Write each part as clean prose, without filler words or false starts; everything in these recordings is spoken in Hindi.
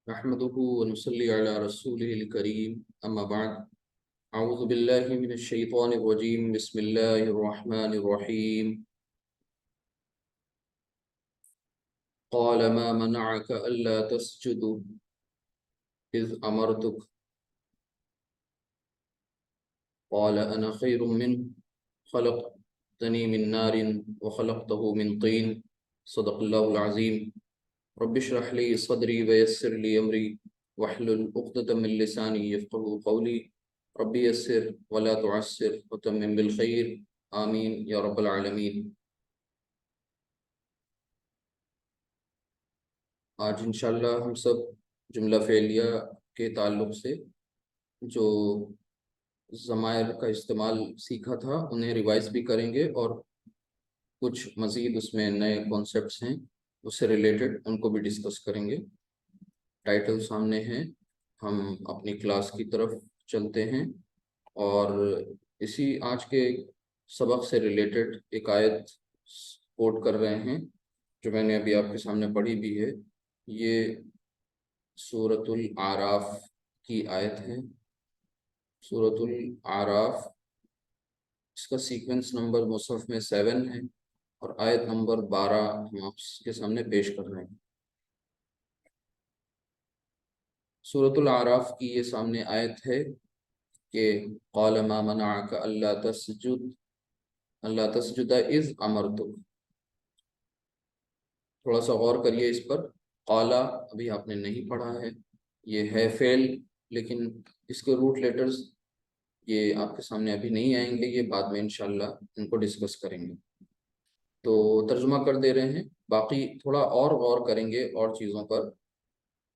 नहमदुहु व नुसल्ली अला रसूलिहिल करीम अम्मा बाद अऊज़ु बिल्लाहि मिनश शैतानिर रजीम बिस्मिल्लाहिर रहमानिर रहीम क़ाल मा मनअक अल्ला तस्जुद इज़ अमरतुक क़ाल अना खैरुम मिन्हु खलक़तनी मिन नारिन व खलक़तहु मिन तीन सदक़ल्लाहुल अज़ीम रब्बि इश्रह ली सदरी व यस्सिर ली अमरी वहलुल उक़दतम मिन लिसानी यफ़क़हू क़ौली रब्बी यस्सिर वला तुअस्सिर व तम्मिम बिल खैर आमीन या रब्बल आलमीन। आज इंशाअल्लाह हम सब जुमला फ़ेलिया के ताल्लुक़ से जो ज़मायर का इस्तेमाल सीखा था उन्हें रिवाइज़ भी करेंगे और कुछ मज़ीद उसमें नए कॉन्सेप्ट्स हैं उससे रिलेटेड उनको भी डिस्कस करेंगे। टाइटल सामने है, हम अपनी क्लास की तरफ चलते हैं और इसी आज के सबक से रिलेटेड एक आयत कोट कर रहे हैं जो मैंने अभी आपके सामने पढ़ी भी है। ये सूरतुल आराफ की आयत है। सूरतुल आराफ, इसका सीक्वेंस नंबर मुसहफ में 7 है और आयत नंबर 12 हम आपके सामने पेश कर रहे हैं। सूरतुल आराफ की ये सामने आयत है कि क़ाल मा मनअक अल्ला तस्जुदा इज़ अमरतुक। थोड़ा सा गौर करिए इस पर। क़ाला अभी आपने नहीं पढ़ा है, ये है फेल, लेकिन इसके रूट लेटर्स ये आपके सामने अभी नहीं आएंगे, ये बाद में इंशाल्लाह इनको डिस्कस करेंगे। तो तर्जुमा कर दे रहे हैं, बाकी थोड़ा और गौर करेंगे और चीज़ों पर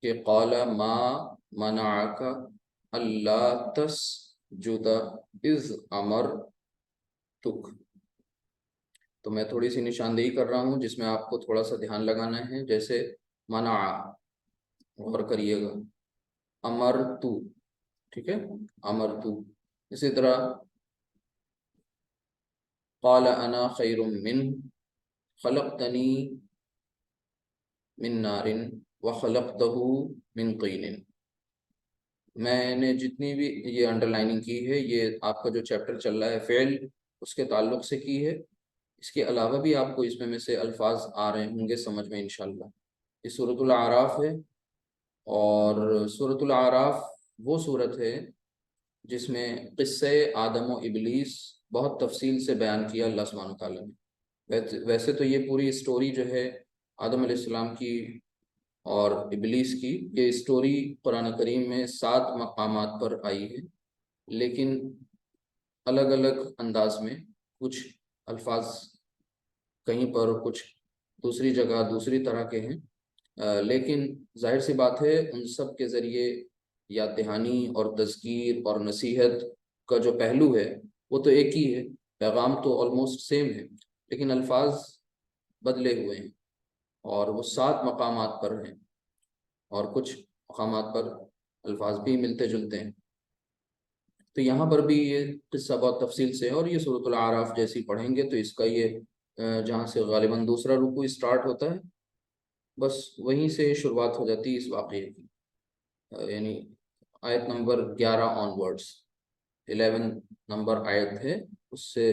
कि क़ाला मा मनअक अल्ला तस्जुदा इज़ अमरतुक। तो मैं थोड़ी सी निशानदेही कर रहा हूँ जिसमें आपको थोड़ा सा ध्यान लगाना है। जैसे मना, गौर करिएगा, अमर तू, ठीक है, अमर तू। इसी तरह क़ाल अना खैरुम मिन खलक़तनी मिन नारिन व खलक़तहु मिन तीनिन। मैंने जितनी भी ये अंडरलाइनिंग की है ये आपका जो चैप्टर चल रहा है फ़ेल उसके ताल्लुक़ से की है। इसके अलावा भी आपको इसमें में से अल्फाज आ रहे होंगे समझ में इंशाल्लाह। ये सूरतुल आराफ है और सूरतुल आराफ वो सूरत है जिसमें क़िस्से आदम व इबलीस बहुत तफसील से बयान किया अल्लाह सुब्हानहू तआला ने। वैसे तो ये पूरी स्टोरी जो है आदम अलैहिस्सलाम की और इबलीस की, ये स्टोरी कुरान करीम में 7 मकामात पर आई है, लेकिन अलग अलग अंदाज में। कुछ अल्फाज कहीं पर, कुछ दूसरी जगह दूसरी तरह के हैं, लेकिन जाहिर सी बात है उन सब के ज़रिए याद दहानी और तज़कीर और नसीहत का जो पहलू है वो तो एक ही है, पैगाम तो ऑलमोस्ट सेम है, लेकिन अल्फाज बदले हुए हैं और वो 7 मकामात पर हैं और कुछ मकामात पर अल्फाज भी मिलते जुलते हैं। तो यहाँ पर भी ये किस्सा बहुत तफसील से है और ये सूरतुल आराफ जैसी पढ़ेंगे तो इसका ये जहाँ से गालिबन दूसरा रुकू स्टार्ट होता है, बस वहीं से शुरुआत हो जाती है इस वाक़ये की। यानी आयत नंबर 11 ऑनवर्ड्स, 11 नंबर आयत है, उससे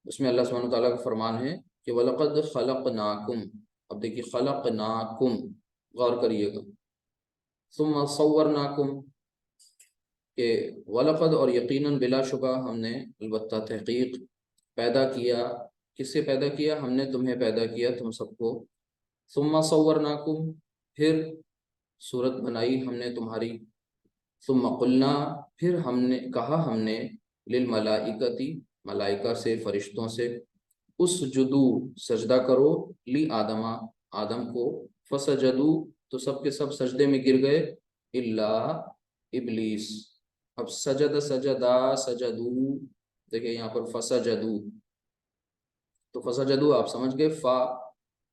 उसमें अल्लाह सुब्हानहू तआला का फरमान है कि वलक़द खलक़नाकुम। अब देखिए खलक़नाकुम, गौर करिएगा, सुम्मा सव्वरनाकुम के वलक़द और यकीनन बिलाशुबा हमने, अलबत्ता तहक़ीक़, पैदा किया। किससे पैदा किया? हमने तुम्हें पैदा किया, तुम सबको। सुम्मा सव्वरनाकुम, फिर सूरत बनाई हमने तुम्हारी। सुम्मा क़ुल्ना, फिर हमने कहा हमने, लिल मलाइकती, मलाइका से, फरिश्तों से, उसजुदू, सजदा करो, ली आदमा, आदम को, फसजदू, तो सब के सब सजदे में गिर गए, इल्ला इबलीस। अब सजद, सजदा, सजदू, देखिए यहाँ पर फसजदू, तो फसजदू आप समझ गए, फा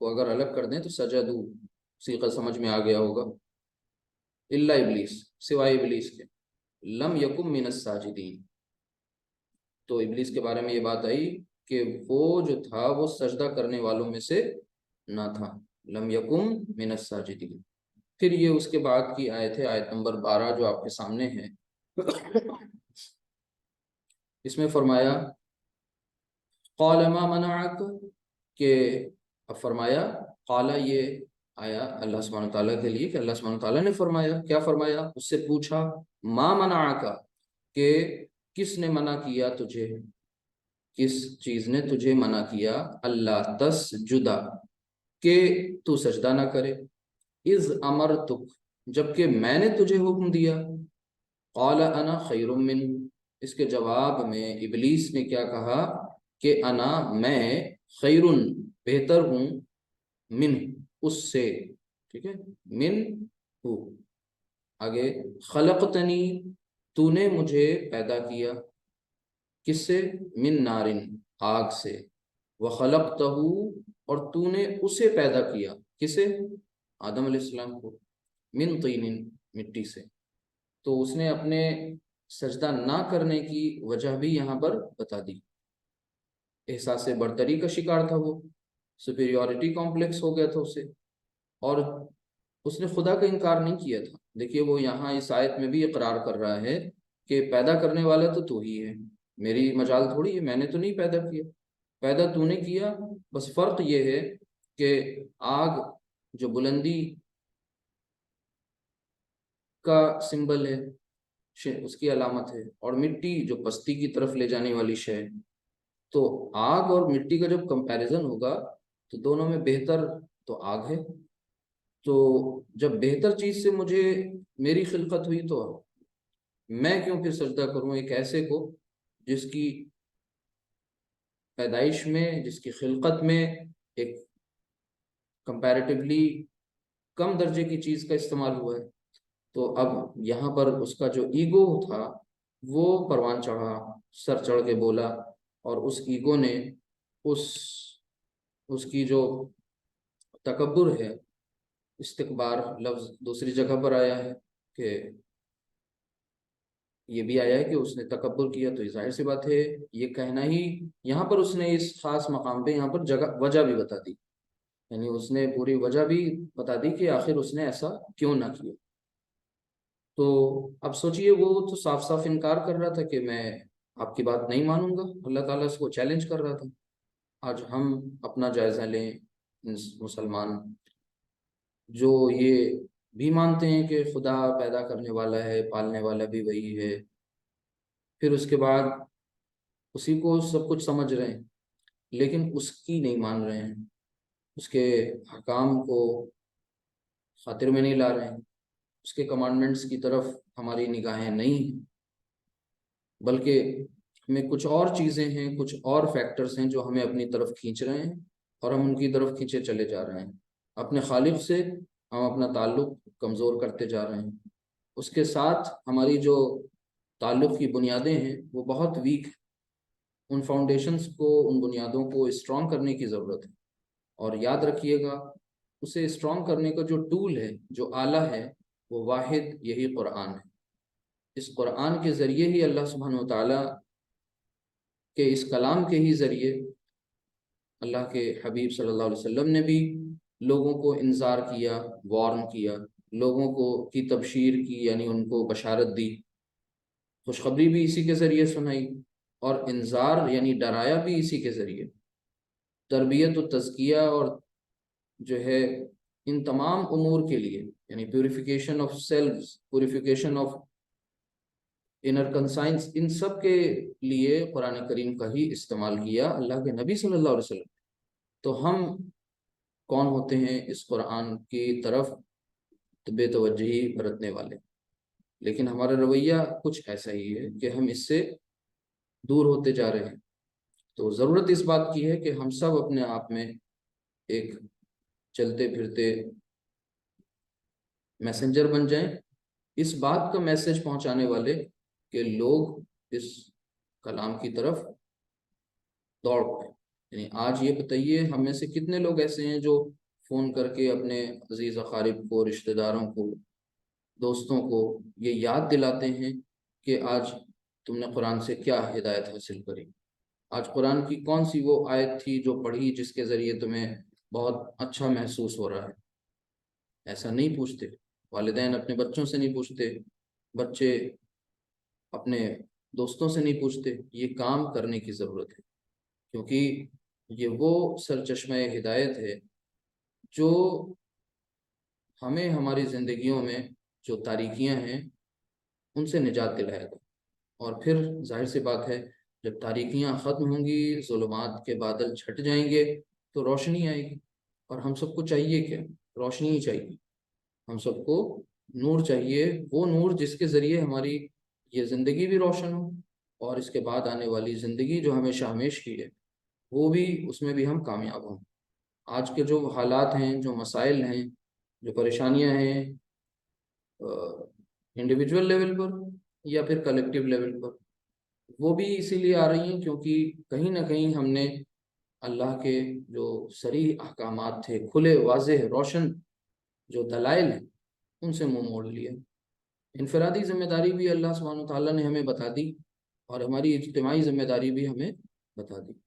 को अगर अलग कर दें तो सजदू सीगा समझ में आ गया होगा। इल्ला इबलीस, सिवाय इबलीस के, लम यकुम मिनस साजिदीन, तो इबलीस के बारे में ये बात आई कि वो जो था वो सजदा करने वालों में से ना था, लम यकुम मिनस साजिदीन। फिर ये उसके बाद की आयत है, आयत नंबर 12 जो आपके सामने है। इसमें फरमाया क़ाल मा मनअक, के अब फरमाया क़ाला, ये आया अल्लाह सुब्हानहु व तआला के लिए कि अल्लाह सुब्हानहु व तआला ने फरमाया, क्या फरमाया, उससे पूछा मा मनअक, के किसने मना किया तुझे, किस चीज ने तुझे मना किया, अल्लाह तसजुदा, के तू सजदा ना करे, इज अमरतुक, जबकि मैंने तुझे हुक्म दिया, क़ाल अना खैरुम मिन, इसके जवाब में इबलीस ने क्या कहा कि अना, मैं, खैरुन, बेहतर हूँ, मिन, उससे, ठीक है, मिन हूँ, आगे खलकतनी, तूने मुझे पैदा किया, किससे, मिन नारिन, आग से, व खलकतहू, और तूने उसे पैदा किया, किसे, आदम अलैहिस्सलाम को, मिन तीनिन, मिट्टी से। तो उसने अपने सजदा ना करने की वजह भी यहाँ पर बता दी। एहसास बर्तरी का शिकार था वो, सुपीरियॉरिटी कॉम्प्लेक्स हो गया था उसे, और उसने खुदा का इनकार नहीं किया था। देखिए वो यहाँ इस आयत में भी इकरार कर रहा है कि पैदा करने वाला तो तू ही है, मेरी मजाल थोड़ी है, मैंने तो नहीं पैदा किया, पैदा तूने किया। बस फर्क ये है कि आग जो बुलंदी का सिंबल है, उसकी अलामत है, और मिट्टी जो पस्ती की तरफ ले जाने वाली शय है। तो आग और मिट्टी का जब कंपैरिजन होगा तो दोनों में बेहतर तो आग है। तो जब बेहतर चीज से मुझे मेरी खिलकत हुई तो मैं क्यों फिर सजदा करूं एक ऐसे को जिसकी पैदाइश में, जिसकी खिलकत में एक कंपैरेटिवली कम दर्जे की चीज का इस्तेमाल हुआ है। तो अब यहाँ पर उसका जो ईगो था वो परवान चढ़ा, सर चढ़ के बोला, और उस ईगो ने, उस उसकी जो तकब्बुर है, इस्तिकबार लफ्ज दूसरी जगह पर आया है कि ये भी आया है कि उसने तकब्बुर किया, तो जाहिर सी बात है ये कहना ही, यहाँ पर उसने इस खास मकाम पे यहाँ पर जगह वजह भी बता दी, यानी उसने पूरी वजह भी बता दी कि आखिर उसने ऐसा क्यों ना किया। तो अब सोचिए वो तो साफ साफ इनकार कर रहा था कि मैं आपकी बात नहीं मानूंगा, अल्लाह ताला उसको चैलेंज कर रहा था। आज हम अपना जायजा लें, मुसलमान जो ये भी मानते हैं कि खुदा पैदा करने वाला है, पालने वाला भी वही है, फिर उसके बाद उसी को सब कुछ समझ रहे हैं, लेकिन उसकी नहीं मान रहे हैं, उसके हकाम को खातिर में नहीं ला रहे हैं, उसके कमांडमेंट्स की तरफ हमारी निगाहें नहीं हैं, बल्कि हमें कुछ और चीज़ें हैं, कुछ और फैक्टर्स हैं जो हमें अपनी तरफ खींच रहे हैं, और हम उनकी तरफ खींचे चले जा रहे हैं। अपने खालिक से हम अपना ताल्लुक कमज़ोर करते जा रहे हैं, उसके साथ हमारी जो ताल्लुक की बुनियादें हैं वो बहुत वीक हैं। उन फाउंडेशंस को, उन बुनियादों को स्ट्रॉन्ग करने की ज़रूरत है। और याद रखिएगा, उसे स्ट्रॉन्ग करने का जो टूल है, जो आला है, वो वाहिद यही कुरान है। इस कुरान के ज़रिए ही अल्लाह सुब्हानहु व तआला के इस कलाम के ही ज़रिए अल्लाह के हबीब सल्लल्लाहु अलैहि वसल्लम ने भी लोगों को इंजार किया, वार्न किया, लोगों को की तबशीर की, यानी उनको बशारत दी, खुशखबरी भी इसी के ज़रिए सुनाई, और इंजार यानी डराया भी इसी के ज़रिए। तरबियत व तज़किया और जो है इन तमाम उमूर के लिए, यानी purification of self, purification of inner conscience, इन सब के लिए कुरान करीम का ही इस्तेमाल किया अल्लाह के नबी सल्लल्लाहु अलैहि वसल्लम। तो हम कौन होते हैं इस कुरान की तरफ बेतवज्जही बरतने वाले, लेकिन हमारा रवैया कुछ ऐसा ही है कि हम इससे दूर होते जा रहे हैं। तो ज़रूरत इस बात की है कि हम सब अपने आप में एक चलते फिरते मैसेंजर बन जाएं, इस बात का मैसेज पहुंचाने वाले कि लोग इस कलाम की तरफ दौड़ पड़े। यानी आज ये बताइए हम में से कितने लोग ऐसे हैं जो फ़ोन करके अपने अजीज़ अकारिब को, रिश्तेदारों को, दोस्तों को ये याद दिलाते हैं कि आज तुमने कुरान से क्या हिदायत हासिल करी, आज कुरान की कौन सी वो आयत थी जो पढ़ी जिसके ज़रिए तुम्हें बहुत अच्छा महसूस हो रहा है। ऐसा नहीं पूछते। वालिदैन अपने बच्चों से नहीं पूछते, बच्चे अपने दोस्तों से नहीं पूछते। ये काम करने की ज़रूरत है, क्योंकि ये वो सरचश्मा हिदायत है जो हमें हमारी ज़िंदगियों में जो तारीकियां हैं उनसे निजात दिलाएगा। और फिर जाहिर सी बात है, जब तारीकियां ख़त्म होंगी, ज़ुल्मात के बादल छट जाएंगे, तो रोशनी आएगी। और हम सबको चाहिए क्या? रोशनी ही चाहिए। हम सबको नूर चाहिए, वो नूर जिसके ज़रिए हमारी ये ज़िंदगी भी रोशन हो, और इसके बाद आने वाली ज़िंदगी जो हमेशा हमेश की है वो भी, उसमें भी हम कामयाब हों। आज के जो हालात हैं, जो मसाइल हैं, जो परेशानियां हैं, इंडिविजुअल लेवल पर या फिर कलेक्टिव लेवल पर, वो भी इसीलिए आ रही हैं क्योंकि कहीं ना कहीं हमने अल्लाह के जो सरी अहकामात थे, खुले वाज़ेह रोशन जो दलाइल हैं, उनसे मुंह मोड़ लिया। इनफरादी जिम्मेदारी भी अल्लाह सुब्हानहू तआला ने हमें बता दी, और हमारी इज्तिमाई जिम्मेदारी भी हमें बता दी।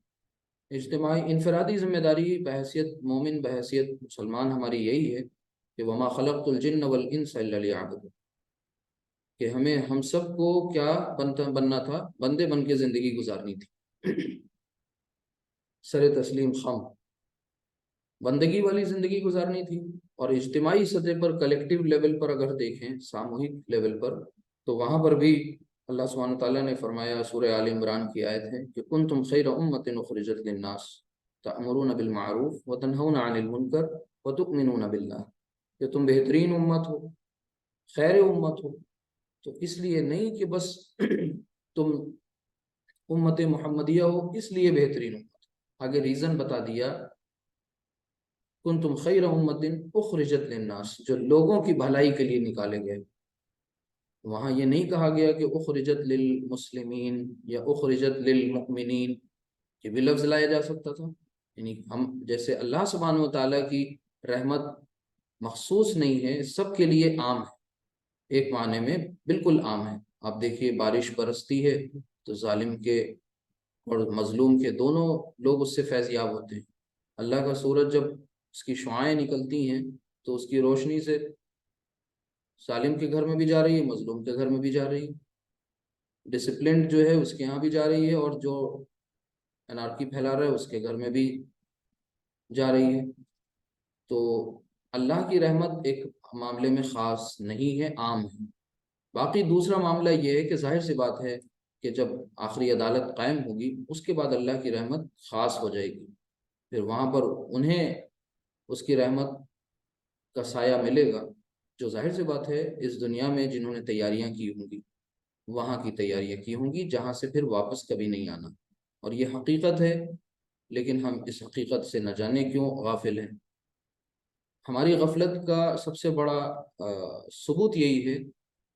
इज्तिमाई इनफरादी जिम्मेदारी बहैसियत मोमिन, बहैसियत मुसलमान, हमारी यही है कि वमा खलक़तुल जिन्न वल इंसा इल्ला लियअबुदून, कि हमें हम सबको क्या बनना था? बंदे बन के ज़िंदगी गुजारनी थी। सर तस्लीम खम, बंदगी वाली ज़िंदगी गुजारनी थी। और इज्तिमाई सतह पर, कलेक्टिव लेवल पर अगर देखें, सामूहिक लेवल पर, तो वहाँ पर भी अल्लाह सुब्हानहू तआला ने फरमाया, सूरह आल इमरान की आयत है कि कुंतुम खैर उम्मतिन उखरिजत लिन्नास तअमुरूना बिल मारूफ व तनहौना अनिल मुनकर व तुमिनूना बिल्लाह, कि तुम बेहतरीन उम्मत हो, खैर उम्मत हो। तो इसलिए नहीं कि बस तुम उम्मत मोहम्मदिया हो इसलिए बेहतरीन उम्मत, आगे रीज़न बता दिया, कुंतुम खैर उम्मतिन उखरिजत लिन्नास, जो लोगों की भलाई के लिए निकाले गए। वहाँ ये नहीं कहा गया कि उखरिजत लिल मुस्लिमीन या उखरिजत लिल मुमिनीन, ये भी लफ्ज़ लाया जा सकता था। यानी हम जैसे अल्लाह सुब्हानहू व तआला की रहमत मखसूस नहीं है, सबके लिए आम है, एक माने में बिल्कुल आम है। आप देखिए, बारिश बरसती है तो जालिम के और मजलूम के दोनों लोग उससे फैज़याब होते हैं। अल्लाह का सूरज जब उसकी शुआएं निकलती हैं तो उसकी रोशनी से सालिम के घर में भी जा रही है, मजलूम के घर में भी जा रही है, डिसिप्लिन जो है उसके यहाँ भी जा रही है, और जो अनारकी फैला रहा है उसके घर में भी जा रही है। तो अल्लाह की रहमत एक मामले में ख़ास नहीं है, आम है। बाकी दूसरा मामला ये है कि जाहिर सी बात है कि जब आखिरी अदालत कायम होगी, उसके बाद अल्लाह की रहमत ख़ास हो जाएगी। फिर वहाँ पर उन्हें उसकी रहमत का साया मिलेगा, जो जाहिर सी बात है इस दुनिया में जिन्होंने तैयारियां की होंगी, वहाँ की तैयारियां की होंगी जहाँ से फिर वापस कभी नहीं आना। और ये हकीकत है, लेकिन हम इस हकीकत से न जाने क्यों गाफिल हैं। हमारी गफलत का सबसे बड़ा सबूत यही है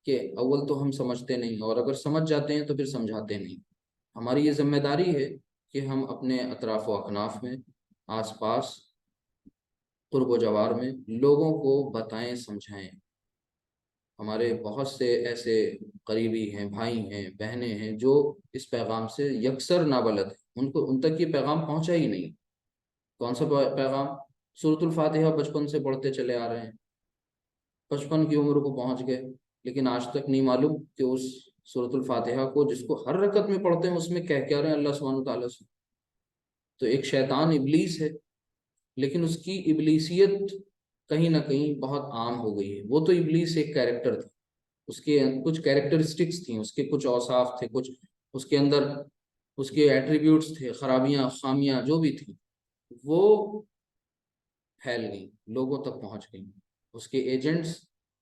कि अव्वल तो हम समझते नहीं, और अगर समझ जाते हैं तो फिर समझाते नहीं। हमारी ये जिम्मेदारी है कि हम अपने अतराफ़ व अकनाफ में, आस पास, कुर्ब व जवार में लोगों को बताएं, समझाएं। हमारे बहुत से ऐसे करीबी हैं, भाई हैं, बहनें हैं जो इस पैगाम से यकसर नाबलद हैं, उनको उन तक ये पैगाम पहुंचा ही नहीं। कौन सा पैगाम? सूरतुल फातिहा बचपन से पढ़ते चले आ रहे हैं, बचपन की उम्र को पहुंच गए, लेकिन आज तक नहीं मालूम कि उस सूरतुल फातिहा को जिसको हर रकत में पढ़ते हैं उसमें कह क्या रहे हैं अल्लाह सुब्हानहू तआला से। तो एक शैतान इबलीस है, लेकिन उसकी इबलीसियत कहीं ना कहीं बहुत आम हो गई है। वो तो इबलीस एक कैरेक्टर था, उसके कुछ कैरेक्टरिस्टिक्स थी, उसके कुछ औसाफ थे, कुछ उसके अंदर उसके एट्रीब्यूट्स थे, खराबियां, खामियां जो भी थी, वो फैल गई, लोगों तक पहुंच गई। उसके एजेंट्स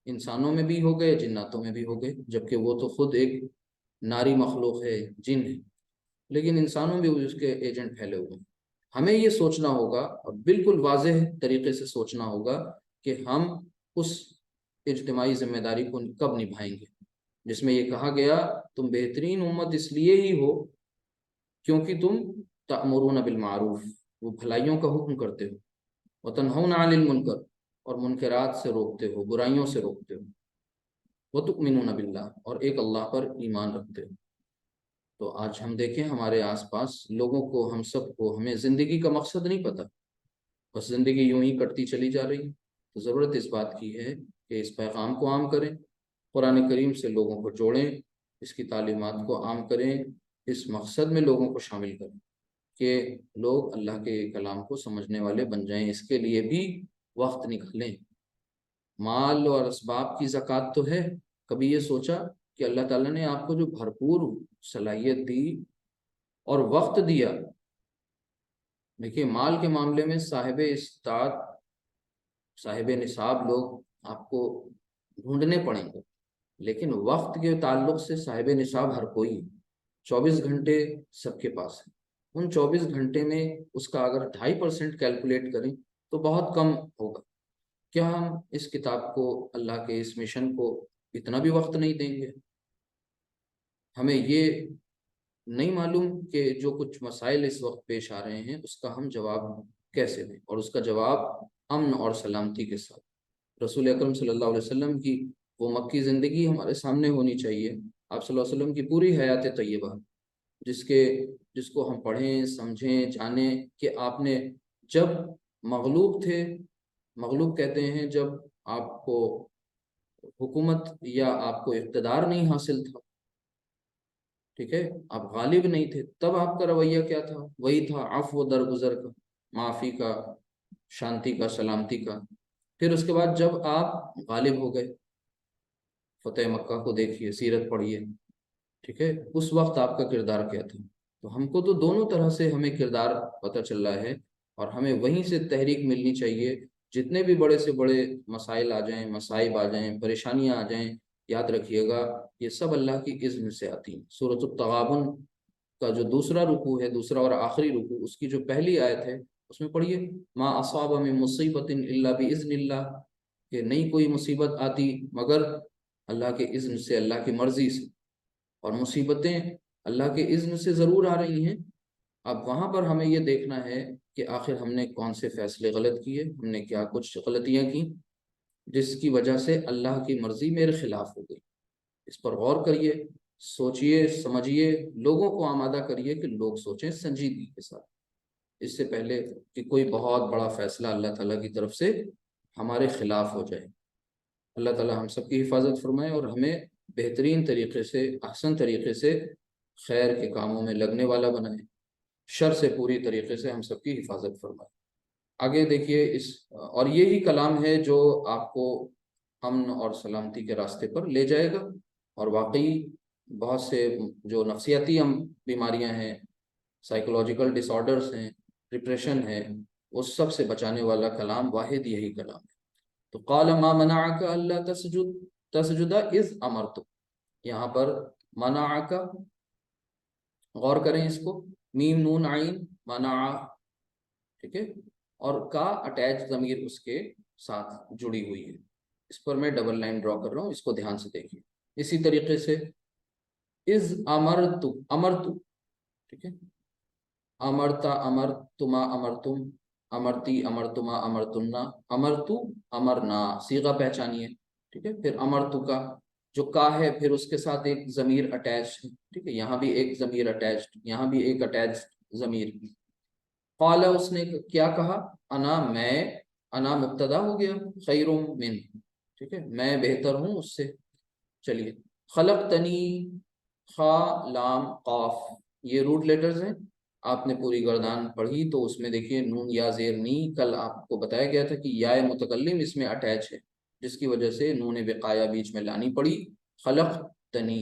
इंसानों में भी हो गए, जिन्नातों में भी हो गए, जबकि वो तो खुद एक नारी मखलूक है, जिन है, लेकिन इंसानों में भी उसके एजेंट फैले हुए हैं। हमें ये सोचना होगा, और बिल्कुल वाज़ेह तरीके से सोचना होगा, कि हम उस इज्तिमाई जिम्मेदारी को कब निभाएंगे जिसमें ये कहा गया, तुम बेहतरीन उम्मत इसलिए ही हो क्योंकि तुम तअमुरून बिल मारूफ, वो भलाइयों का हुक्म करते हो, व तनहौना अनिल मुनकर, और मुनकरात से रोकते हो, बुराइयों से रोकते हो, व तुमिनून बिल्लाह, और एक अल्लाह पर ईमान रखते हो। तो आज हम देखें हमारे आसपास लोगों को, हम सबको, हमें ज़िंदगी का मकसद नहीं पता, बस ज़िंदगी यूं ही कटती चली जा रही है। तो ज़रूरत इस बात की है कि इस पैगाम को आम करें, कुरान करीम से लोगों को जोड़ें, इसकी तालीमात को आम करें, इस मकसद में लोगों को शामिल करें कि लोग अल्लाह के कलाम को समझने वाले बन जाएं। इसके लिए भी वक्त निकालें। माल और असबाब की ज़कात तो है। कभी ये सोचा कि अल्लाह ताला ने आपको जो भरपूर सलाहियत दी और वक्त दिया। देखिए, माल के मामले में साहिब इस्तात, साहिब निसाब लोग आपको ढूंढने पड़ेंगे, लेकिन वक्त के ताल्लुक से साहिब निसाब हर कोई है। 24 घंटे सबके पास है। उन 24 घंटे में उसका अगर 2.5% कैलकुलेट करें तो बहुत कम होगा। क्या हम इस किताब को, अल्लाह के इस मिशन को इतना भी वक्त नहीं देंगे? हमें ये नहीं मालूम कि जो कुछ मसाइल इस वक्त पेश आ रहे हैं उसका हम जवाब कैसे दें, और उसका जवाब अमन और सलामती के साथ। रसूल अकरम सल्लल्लाहु अलैहि वसल्लम की वो मक्की ज़िंदगी हमारे सामने होनी चाहिए। आप सल्लल्लाहु अलैहि वसल्लम की पूरी हयात तय्यबा, जिसके जिसको हम पढ़ें, समझें, जानें कि आपने जब मगलूब थे, मगलूब कहते हैं जब आपको हुकूमत या आपको इक़्तिदार नहीं हासिल था, ठीक है, आप गालिब नहीं थे, तब आपका रवैया क्या था? वही था अफ़्व दरगुजर का, माफ़ी का, शांति का, सलामती का। फिर उसके बाद जब आप गालिब हो गए, फतेह मक्का को देखिए, सीरत पढ़िए, ठीक है, उस वक्त आपका किरदार क्या था? तो हमको तो दोनों तरह से हमें किरदार पता चल रहा है, और हमें वहीं से तहरीक मिलनी चाहिए। जितने भी बड़े से बड़े मसाइल आ जाएं, मसाइब आ जाएं, परेशानियां आ जाएं, याद रखिएगा ये सब अल्लाह की इज़्न से आती हैं। सूरत तगाबुन का जो दूसरा रुकू है, दूसरा और आखिरी रुकू, उसकी जो पहली आयत है उसमें पढ़िए, मा असाब मिन मुसीबतिन इल्ला बिइज़्निल्लाह, कि नहीं कोई मुसीबत आती मगर अल्लाह के इज़्न से, अल्लाह की मर्जी से। और मुसीबतें अल्लाह के इज़्न से ज़रूर आ रही हैं। अब वहाँ पर हमें ये देखना है कि आखिर हमने कौन से फैसले गलत किए, हमने क्या कुछ गलतियाँ की जिसकी वजह से अल्लाह की मर्जी मेरे खिलाफ हो गई। इस पर गौर करिए, सोचिए, समझिए, लोगों को आमादा करिए कि लोग सोचें संजीदगी के साथ, इससे पहले कि कोई बहुत बड़ा फैसला अल्लाह ताला की तरफ से हमारे खिलाफ हो जाए। अल्लाह ताला हम सब की हिफाजत फरमाए और हमें बेहतरीन तरीके से, अहसन तरीके से खैर के कामों में लगने वाला बनाए, शर से पूरी तरीके से हम सब की हिफाजत फरमाए। आगे देखिए, इस और यही कलाम है जो आपको अमन और सलामती के रास्ते पर ले जाएगा। और वाकई बहुत से जो नफ्सियाती हम बीमारियां हैं, साइकोलॉजिकल डिसऑर्डर्स हैं, डिप्रेशन है, उस सब से बचाने वाला कलाम वाहिद यही कलाम है। तो क़ाल मा मनाअका अल्ला तस्जुदा इज़ अमरतुक, यहाँ पर मनाअका, गौर करें इसको, मीम नून आइन मना, ठीक है, और का अटैच ज़मीर उसके साथ जुड़ी हुई है। इस पर मैं डबल लाइन ड्रॉ कर रहा हूँ, इसको ध्यान से देखिए। इसी तरीके से इज़ अमरतु, अमरतु, ठीक है, अमरता, अमर तुमा, अमर तुम, अमरती, अमरतुमा, अमरतुन्ना, अमरतु, अमरना, सीगा पहचानिए, ठीक है। फिर अमरतु का जो का है, फिर उसके साथ एक जमीर अटैच है, ठीक है, यहाँ भी एक जमीर अटैच्ड, यहाँ भी एक अटैच जमीर। क़ाला, उसने क्या कहा, अना मैं, अना मुब्तदा हो गया, खैरुम मिन, ठीक है, मैं बेहतर हूँ उससे। चलिए, खलक़तनी, खा लाम काफ, ये रूट लेटर्स हैं। आपने पूरी गर्दान पढ़ी तो उसमें देखिए नून या जेर नी, कल आपको बताया गया था कि या मुतकल्लिम इसमें अटैच है, जिसकी वजह से नून विकाया बीच में लानी पड़ी। खलक़तनी,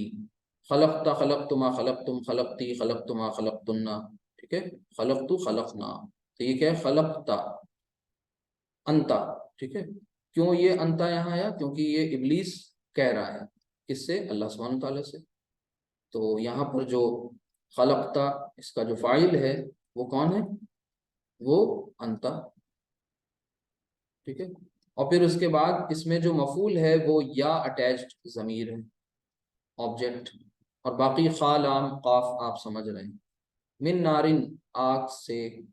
खलक़ता, खलक़तुमा, खलक़तुम, खलक़ती, खलक़तुमा, खलक़तुन्ना, ठीक है, खलक़तु, खलक़ना। तो ये क्या है, खलक़ता, अंता, ठीक है। क्यों ये अंता यहाँ आया? क्योंकि ये इब्लीस कह रहा है, किससे? अल्लाह सुब्हानहू तआला से। तो यहाँ पर जो खलकता, इसका जो फाइल है वो कौन है? वो अंता, ठीक है। और फिर उसके बाद इसमें जो मफूल है वो या अटैच्ड जमीर है, ऑब्जेक्ट। और बाकी खालाम काफ आप समझ रहे हैं। मिन नारिन, आग से,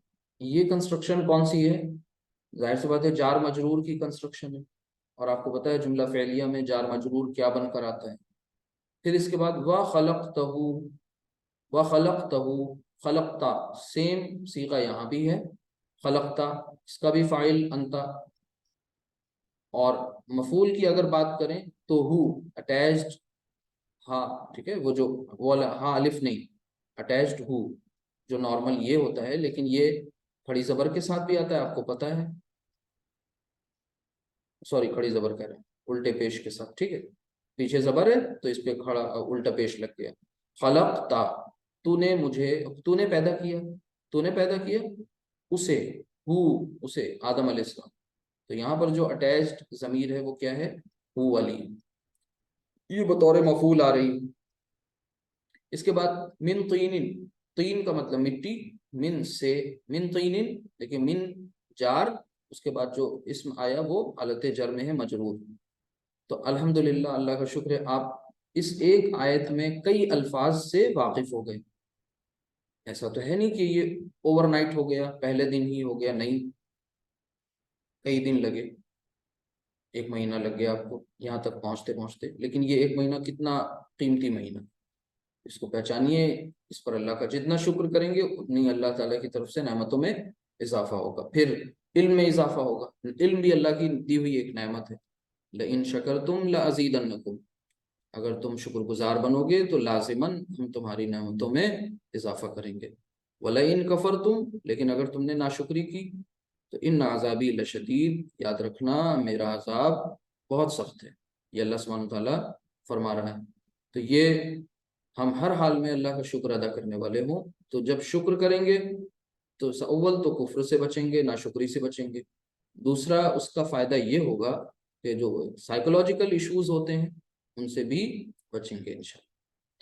ये कंस्ट्रक्शन कौन सी है? जाहिर सी बात है जार मजरूर की कंस्ट्रक्शन है, और आपको पता है जुमला फेलिया में जार मजरूर क्या बनकर आता है। फिर इसके बाद व खलक़तहू, व खलक़तहू, खलक़ता, सेम सीगा यहाँ भी है, खलक़ता, इसका भी फाइल अंता, और मफूल की अगर बात करें तो हु अटैच्ड, हाँ ठीक है, वो जो वो वाला हाँ अलिफ नहीं, अटैच्ड हु जो नॉर्मल ये होता है, लेकिन ये खड़ी जबर के साथ भी आता है, आपको पता है। सॉरी, खड़ी जबर कह रहे हैं, उल्टे पेश के साथ, ठीक है। पीछे जबर है तो इस पे खड़ा उल्टा पेश लग गया। खलकता, तूने मुझे, तूने पैदा किया, तूने पैदा किया उसे, हु, उसे आदम अलैहिस्सलाम। तो यहाँ पर जो अटैच्ड जमीर है वो क्या है, हु वाली, ये बतौर मफूल आ रही। इसके बाद मिन तीनिन, तीन का मतलब मिट्टी, मिन से, मिन तीनिन, देखिए मिन जार, उसके बाद जो इसम आया वो हालत जर में है, मजरूर। तो अल्हम्दुलिल्लाह, अल्लाह का शुक्र है, आप इस एक आयत में कई अल्फाज से वाकिफ हो गए। ऐसा तो है नहीं कि ये ओवरनाइट हो गया, पहले दिन ही हो गया, नहीं, कई दिन लगे, एक महीना लग गया आपको यहाँ तक पहुंचते पहुंचते, लेकिन ये एक महीना कितना कीमती महीना, इसको पहचानिए। इस पर अल्लाह का जितना शुक्र करेंगे उतनी अल्लाह ताला की तरफ से नेमतों में इजाफा होगा। फिर इल्म में इजाफा होगा, इल्म भी अल्लाह की दी हुई एक नेमत है। ल इन शकरतुम ल अजीदन्नकुम, अगर तुम शुक्रगुजार बनोगे तो लाजिमन हम तुम्हारी नेमतों में इजाफा करेंगे। वला इन कफर तुम, लेकिन अगर तुमने नाशुक्री की तो इन आज़ाबी लशदीद, याद रखना मेरा अजाब बहुत सख्त है, ये अल्लाह सुब्हानहू तआला फरमा रहा है। तो ये हम हर हाल में अल्लाह का शुक्र अदा करने वाले हों। तो जब शुक्र करेंगे तो अव्वल तो कुफ्र से बचेंगे, नाशुक्री से बचेंगे। दूसरा उसका फ़ायदा ये होगा कि जो साइकोलॉजिकल इश्यूज होते हैं उनसे भी बचेंगे इंशाल्लाह।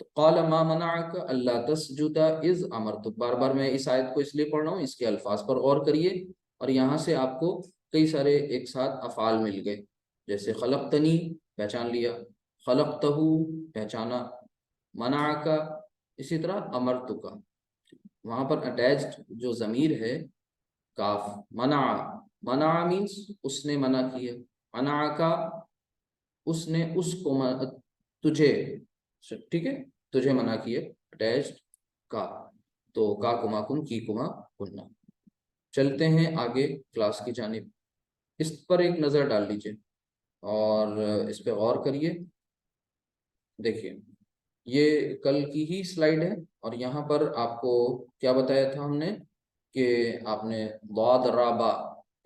तो क़ाल मा मनाअक अल्ला तस्जुदा इज़ अमरतुक, बार बार मैं इस आयत को इसलिए पढ़ रहा हूँ, इसके अल्फाज पर गौर करिए। और यहाँ से आपको कई सारे एक साथ अफ़ाल मिल गए, जैसे खलक़तनी पहचान लिया, खलक़तहू पहचाना, मनाअका, इसी तरह अमरतुका। वहाँ पर अटैच्ड जो ज़मीर है काफ, मना, मना मीन्स उसने मना किया, मना का उसने उसको तुझे, ठीक है, तुझे मना किया, अटैच्ड का। तो का कुमा कुन, की कुमा कुन्ना। चलते हैं आगे क्लास की जानिब, इस पर एक नज़र डाल लीजिए और इस पे गौर करिए। देखिए, ये कल की ही स्लाइड है और यहाँ पर आपको क्या बताया था हमने कि आपने बाद राबा,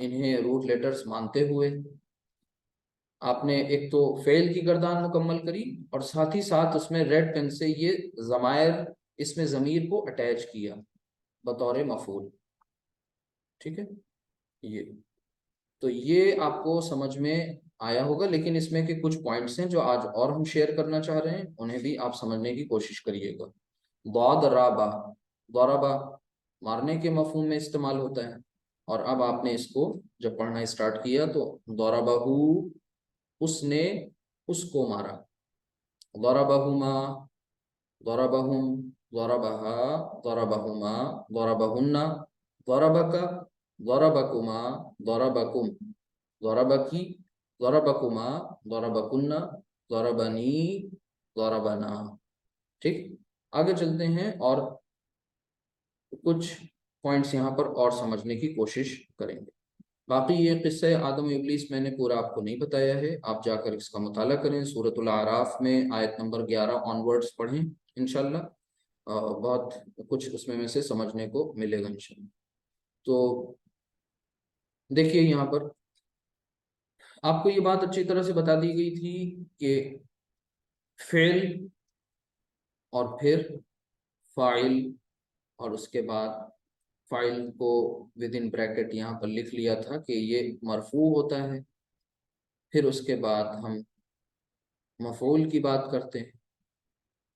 इन्हें रूट लेटर्स मानते हुए आपने एक तो फेल की गर्दान मुकम्मल करी और साथ ही साथ उसमें रेड पेन से ये जमायर, इसमें ज़मीर को अटैच किया बतौर मफूल, ठीक है। ये तो ये आपको समझ में आया होगा, लेकिन इसमें के कुछ पॉइंट्स हैं जो आज और हम शेयर करना चाह रहे हैं, उन्हें भी आप समझने की कोशिश करिएगा। दौराबा, दौराबा मारने के मफहूम में इस्तेमाल होता है, और अब आपने इसको जब पढ़ना स्टार्ट किया तो दौराबहू, उसने उसको मारा, दौराबहुमा, दौराबहुम, दौराबहा, दौराबहुमा, दौराबहुन्ना, दौराबका, दौराबकुमा, दौराबकुम, दौराबकी, दौराबकुमा, दौराबकुन्ना, दौराबनी, दौराबना। ठीक, आगे चलते हैं और कुछ पॉइंट्स यहाँ पर और समझने की कोशिश करेंगे। बाकी ये किस्से आदम इब्लीस मैंने पूरा आपको नहीं बताया है, आप जाकर इसका मुताला करें, सूरतुल आराफ में आयत नंबर 11 ऑनवर्ड्स पढ़ें इंशाल्लाह। बहुत कुछ उसमें में से समझने को मिलेगा इंशाल्लाह। तो देखिए, यहाँ पर आपको ये बात अच्छी तरह से बता दी गई थी कि फेल और फिर फाइल, और उसके बाद फाइल को विद इन ब्रैकेट यहाँ पर लिख लिया था कि ये मरफू होता है। फिर उसके बाद हम मफूल की बात करते हैं,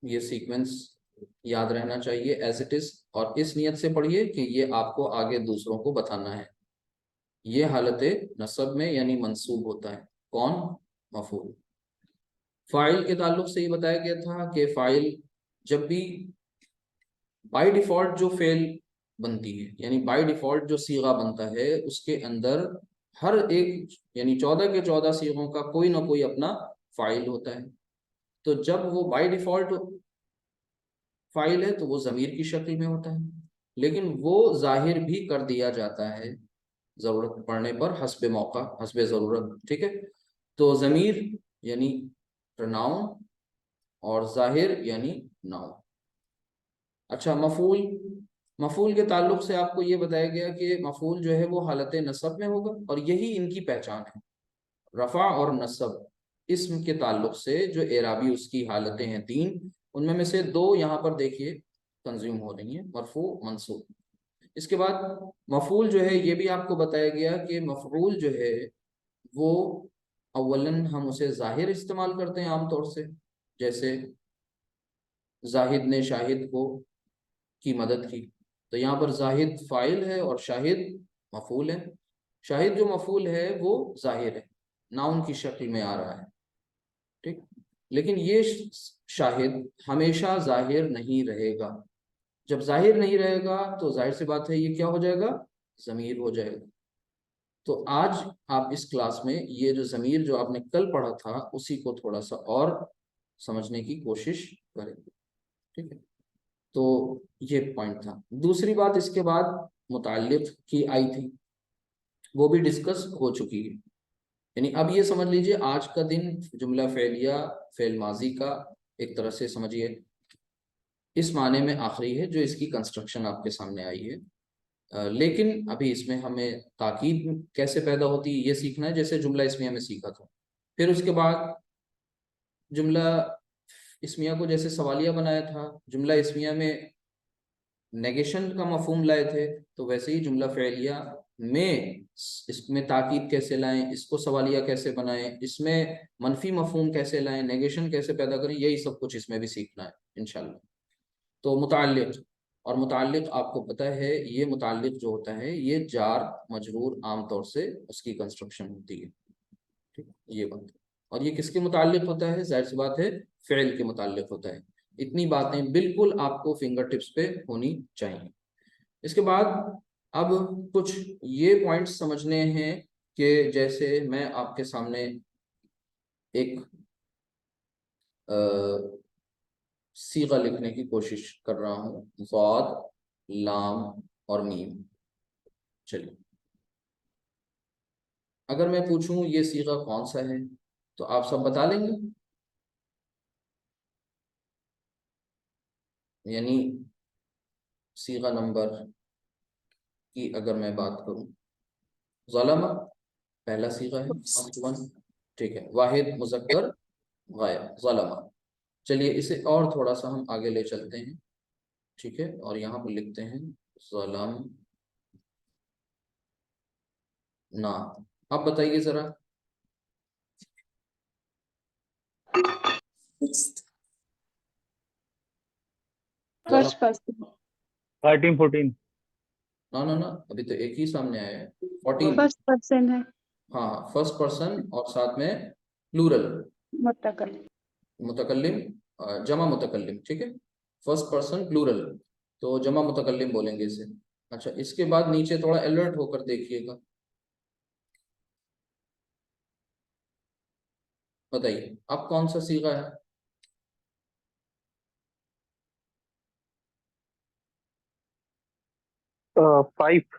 ये सीक्वेंस याद रहना चाहिए एज इट इज, और इस नियत से पढ़िए कि ये आपको आगे दूसरों को बताना है। ये हालत नसब में यानी मंसूब होता है, कौन, मफूल। फाइल के ताल्लुक से ये बताया गया था कि फाइल जब भी बाय डिफॉल्ट जो फेल बनती है, यानी बाय डिफॉल्ट जो सीगा बनता है, उसके अंदर हर एक यानी 14 के 14 सीगों का कोई ना कोई अपना फाइल होता है। तो जब वो बाय डिफॉल्ट फाइल है तो वो ज़मीर की शक्ल में होता है, लेकिन वो जाहिर भी कर दिया जाता है ज़रूरत पड़ने पर, हस्बे मौका, हस्बे ज़रूरत, ठीक है। तो ज़मीर यानी प्रोनाउन और ज़ाहिर यानी नाउन। अच्छा, मफूल, मफूल के ताल्लुक से आपको ये बताया गया कि मफूल जो है वो हालत नसब में होगा और यही इनकी पहचान है। रफ़ा और नसब इस्म के ताल्लुक से जो एराबी उसकी हालतें हैं तीन, उनमें में से दो यहाँ पर देखिए कंज्यूम हो रही हैं, मरफू मंसूब। इसके बाद मफूल जो है ये भी आपको बताया गया कि मफरूल जो है वो अव्वलन हम उसे जाहिर इस्तेमाल करते हैं आमतौर से, जैसे जाहिद ने शाहिद को की मदद की, तो यहाँ पर जाहिद फाइल है और शाहिद मफूल है। शाहिद जो मफूल है वो जाहिर है, नाउन की शक्ल में आ रहा है, ठीक। लेकिन ये शाहिद हमेशा जाहिर नहीं रहेगा। जब जाहिर नहीं रहेगा तो जाहिर सी बात है ये क्या हो जाएगा, ज़मीर हो जाएगा। तो आज आप इस क्लास में ये जो ज़मीर जो आपने कल पढ़ा था उसी को थोड़ा सा और समझने की कोशिश करेंगे, ठीक है। तो ये पॉइंट था। दूसरी बात इसके बाद मुताल्लिक़ की आई थी, वो भी डिस्कस हो चुकी है। यानी अब ये समझ लीजिए आज का दिन जुमला फ़ेलिया फ़ेल माजी का एक तरह से समझिए इस माने में आखिरी है जो इसकी कंस्ट्रक्शन आपके सामने आई है। लेकिन अभी इसमें हमें ताकीद कैसे पैदा होती है ये सीखना है, जैसे जुमला इस्मिया में सीखा था। फिर उसके बाद जुमला इस्मिया को जैसे सवालिया बनाया था, जुमला इस्मिया में नेगेशन का मफहूम लाए थे, तो वैसे ही जुमला फ़ेलिया में इसमें ताकीद कैसे लाएं, इसको सवालिया कैसे बनाएं, इसमें मनफी मफहूम कैसे लाएं, नेगेशन कैसे पैदा करें, यही सब कुछ इसमें भी सीखना है इंशाल्लाह। तो मुताल्लिक़, और मुताल्लिक़ आपको पता है ये मुताल्लिक़ जो होता है ये जार मजरूर आमतौर से उसकी कंस्ट्रक्शन होती है, ठीक, ये बात। और ये किसके मुताल्लिक़ होता है, जाहिर सी बात है फ़िल के मुताल्लिक़ होता है। इतनी बातें बिल्कुल आपको फिंगर टिप्स पे होनी चाहिए। इसके बाद अब कुछ ये पॉइंट्स समझने हैं कि जैसे मैं आपके सामने एक सीगा लिखने की कोशिश कर रहा हूँ, ज़ाद, लाम और मीम। चलिए, अगर मैं पूछूं ये सीगा कौन सा है तो आप सब बता लेंगे, यानी सीगा नंबर की अगर मैं बात करूं, ज़लमा पहला सीगा है, फर्स्ट वन, ठीक है। वाहिद मुज़क्कर गायब, ज़लमा। चलिए इसे और थोड़ा सा हम आगे ले चलते हैं, ठीक है, और यहाँ पर लिखते हैं ज़लम ना। आप बताइए जरा, ज़लम, फर्स्ट पर्सन, 13 14। ना ना ना, अभी तो एक ही सामने आया है, 14। फर्स्ट पर्सन है, हाँ, फर्स्ट पर्सन और साथ में प्लूरल, मुतकल। मुतकल्लिम, जमा मुतकल्लिम, ठीक है। फर्स्ट पर्सन प्लूरल, तो जमा मुतकल्लिम बोलेंगे इसे। अच्छा, इसके बाद नीचे थोड़ा अलर्ट होकर देखिएगा, बताइए अब कौन सा सीगा है। 5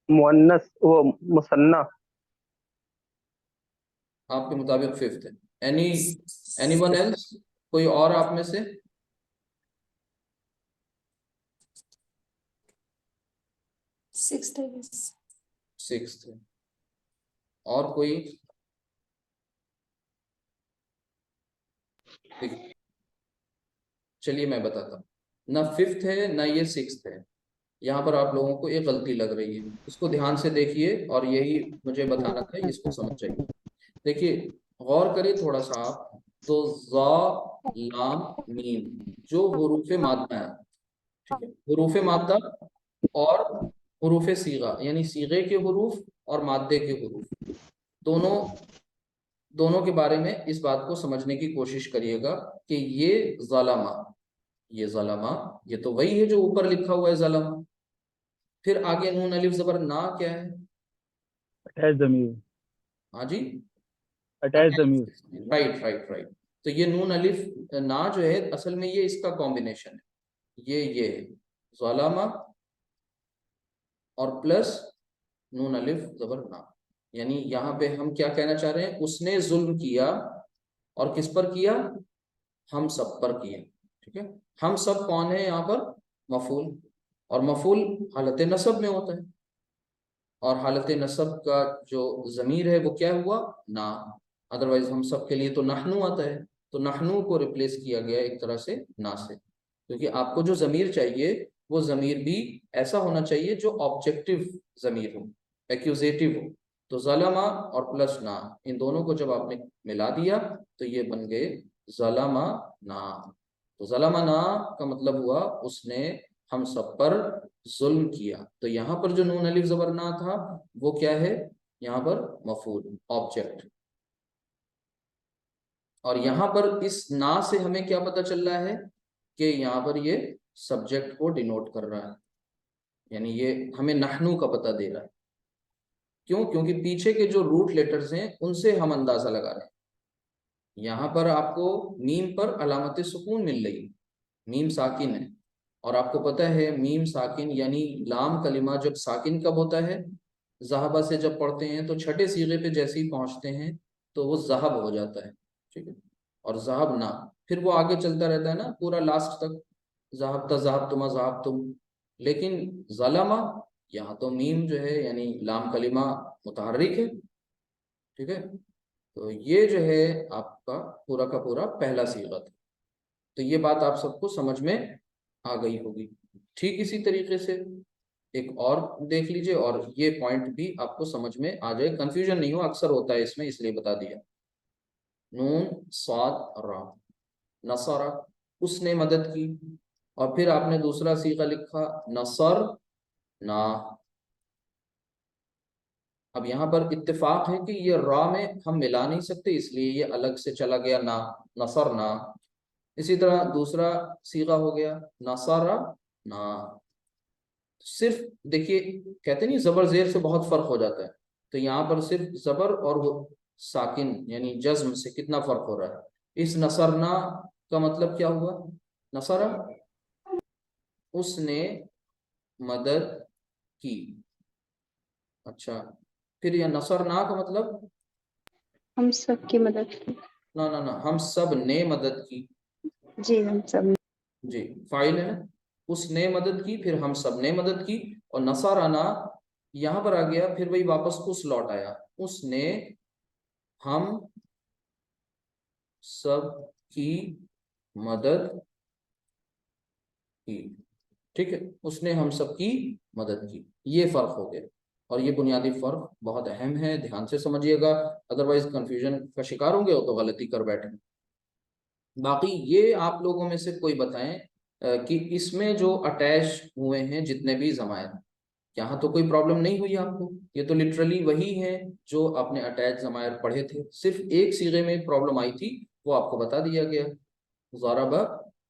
मुअन्नस वो मुसन्ना। आपके मुताबिक फिफ्थ है। एनीवन एल्स, कोई और आप में से? सिक्स्थ है, और कोई? चलिए मैं बताता हूँ, ना फिफ्थ है ना ये सिक्स्थ है। यहाँ पर आप लोगों को एक गलती लग रही है, इसको ध्यान से देखिए और यही मुझे बताना था, इसको समझ जाइए। देखिए, गौर करिए थोड़ा सा आप, तो ज़ा लाम मीम जो हुरूफ मादा है, ठीक है, हुरूफ मादा और हुरूफ सीगा, यानी सीगे के हुरूफ और मादे के हुरूफ, दोनों दोनों के बारे में इस बात को समझने की कोशिश करिएगा कि ये ज़लमा, ये तो वही है जो ऊपर लिखा हुआ है ज़लमा। फिर आगे नून अलिफ जबर ना क्या है? अटैच जमीर। हाँ जी, अटैच जमीर। Right right right. तो ये नून अलिफ ना जो है असल में ये इसका कॉम्बिनेशन है, ये है ज़लामा और प्लस नून अलिफ जबर ना, यानी यहाँ पे हम क्या कहना चाह रहे हैं, उसने जुल्म किया, और किस पर किया, हम सब पर किया। ठीक है, हम सब कौन है यहाँ पर, मफूल, और मफूल हालत नसब में होता है, और हालत नसब का जो ज़मीर है वो क्या हुआ, ना। अदरवाइज हम सब के लिए तो नहनु आता है, तो नहनु को रिप्लेस किया गया एक तरह से ना से, क्योंकि आपको जो ज़मीर चाहिए वो ज़मीर भी ऐसा होना चाहिए जो ऑब्जेक्टिव ज़मीर हो, एक्यूजेटिव हो। तो ज़लमा और प्लस ना, इन दोनों को जब आपने मिला दिया तो ये बन गए ज़लमा ना। तो ज़लमा ना का मतलब हुआ उसने हम सब पर जुल्म किया। तो यहाँ पर जो नून अलिफ ज़बर ना था वो क्या है, यहाँ पर मफूल, ऑब्जेक्ट। और यहाँ पर इस ना से हमें क्या पता चल रहा है कि यहाँ पर ये सब्जेक्ट को डिनोट कर रहा है, यानी ये हमें नहनु का पता दे रहा है। क्यों, क्योंकि पीछे के जो रूट लेटर्स हैं उनसे हम अंदाजा लगा रहे हैं। यहाँ पर आपको मीम पर अलामत सुकून मिल रही है, मीम साकिन है, और आपको पता है मीम साकिन यानी लाम कलिमा जब साकिन कब होता है, ज़हाबा से जब पढ़ते हैं तो छठे सीगे पे जैसे ही पहुंचते हैं तो वो ज़हब हो जाता है। ठीक है, और ज़हब ना, फिर वो आगे चलता रहता है ना पूरा लास्ट तक, ज़हब ता ज़हब तुमा ज़हब तुम। लेकिन ज़लमा, यहाँ तो मीम जो है यानी लाम कलिमा मुतहर्रिक है। ठीक है, तो ये जो है आपका पूरा का पूरा पहला सीगा था। तो ये बात आप सबको समझ में आ गई होगी। ठीक इसी तरीके से एक और देख लीजिए, और ये पॉइंट भी आपको समझ में आ जाए, कंफ्यूजन नहीं हो, अक्सर होता है इसमें इसलिए बता दिया। नून साद रा, नसरा, उसने मदद की, और फिर आपने दूसरा सीगा लिखा नसर ना। अब यहाँ पर इत्तेफाक है कि ये रा में हम मिला नहीं सकते, इसलिए ये अलग से चला गया ना, नसर ना। इसी तरह दूसरा सीगा हो गया नसारा ना। सिर्फ देखिए, कहते नहीं जबर जेर से बहुत फर्क हो जाता है, तो यहाँ पर सिर्फ जबर और वो साकिन यानी जज्म से कितना फर्क हो रहा है। इस नसरना का मतलब क्या हुआ, नसरा उसने मदद की। अच्छा, फिर यह नसरना का मतलब, हम सबकी मदद की। ना ना ना, हम सब ने मदद की। जी हम सब। जी, फाइल है ना, उसने मदद की, फिर हम सब ने मदद की, और नसाराना यहाँ पर आ गया, फिर वही वापस उस लौट आया, उसने हम सब की मदद की। ठीक है, उसने हम सब की मदद की, ये फर्क हो गया। और ये बुनियादी फर्क बहुत अहम है, ध्यान से समझिएगा, अदरवाइज कंफ्यूजन का शिकार होंगे हो तो गलती कर बैठे। बाकी ये आप लोगों में से कोई बताएं कि इसमें जो अटैच हुए हैं जितने भी जमायर, यहाँ तो कोई प्रॉब्लम नहीं हुई आपको, ये तो लिटरली वही है जो आपने अटैच जमायर पढ़े थे। सिर्फ एक सीगे में प्रॉब्लम आई थी, वो आपको बता दिया गया, ज़रबा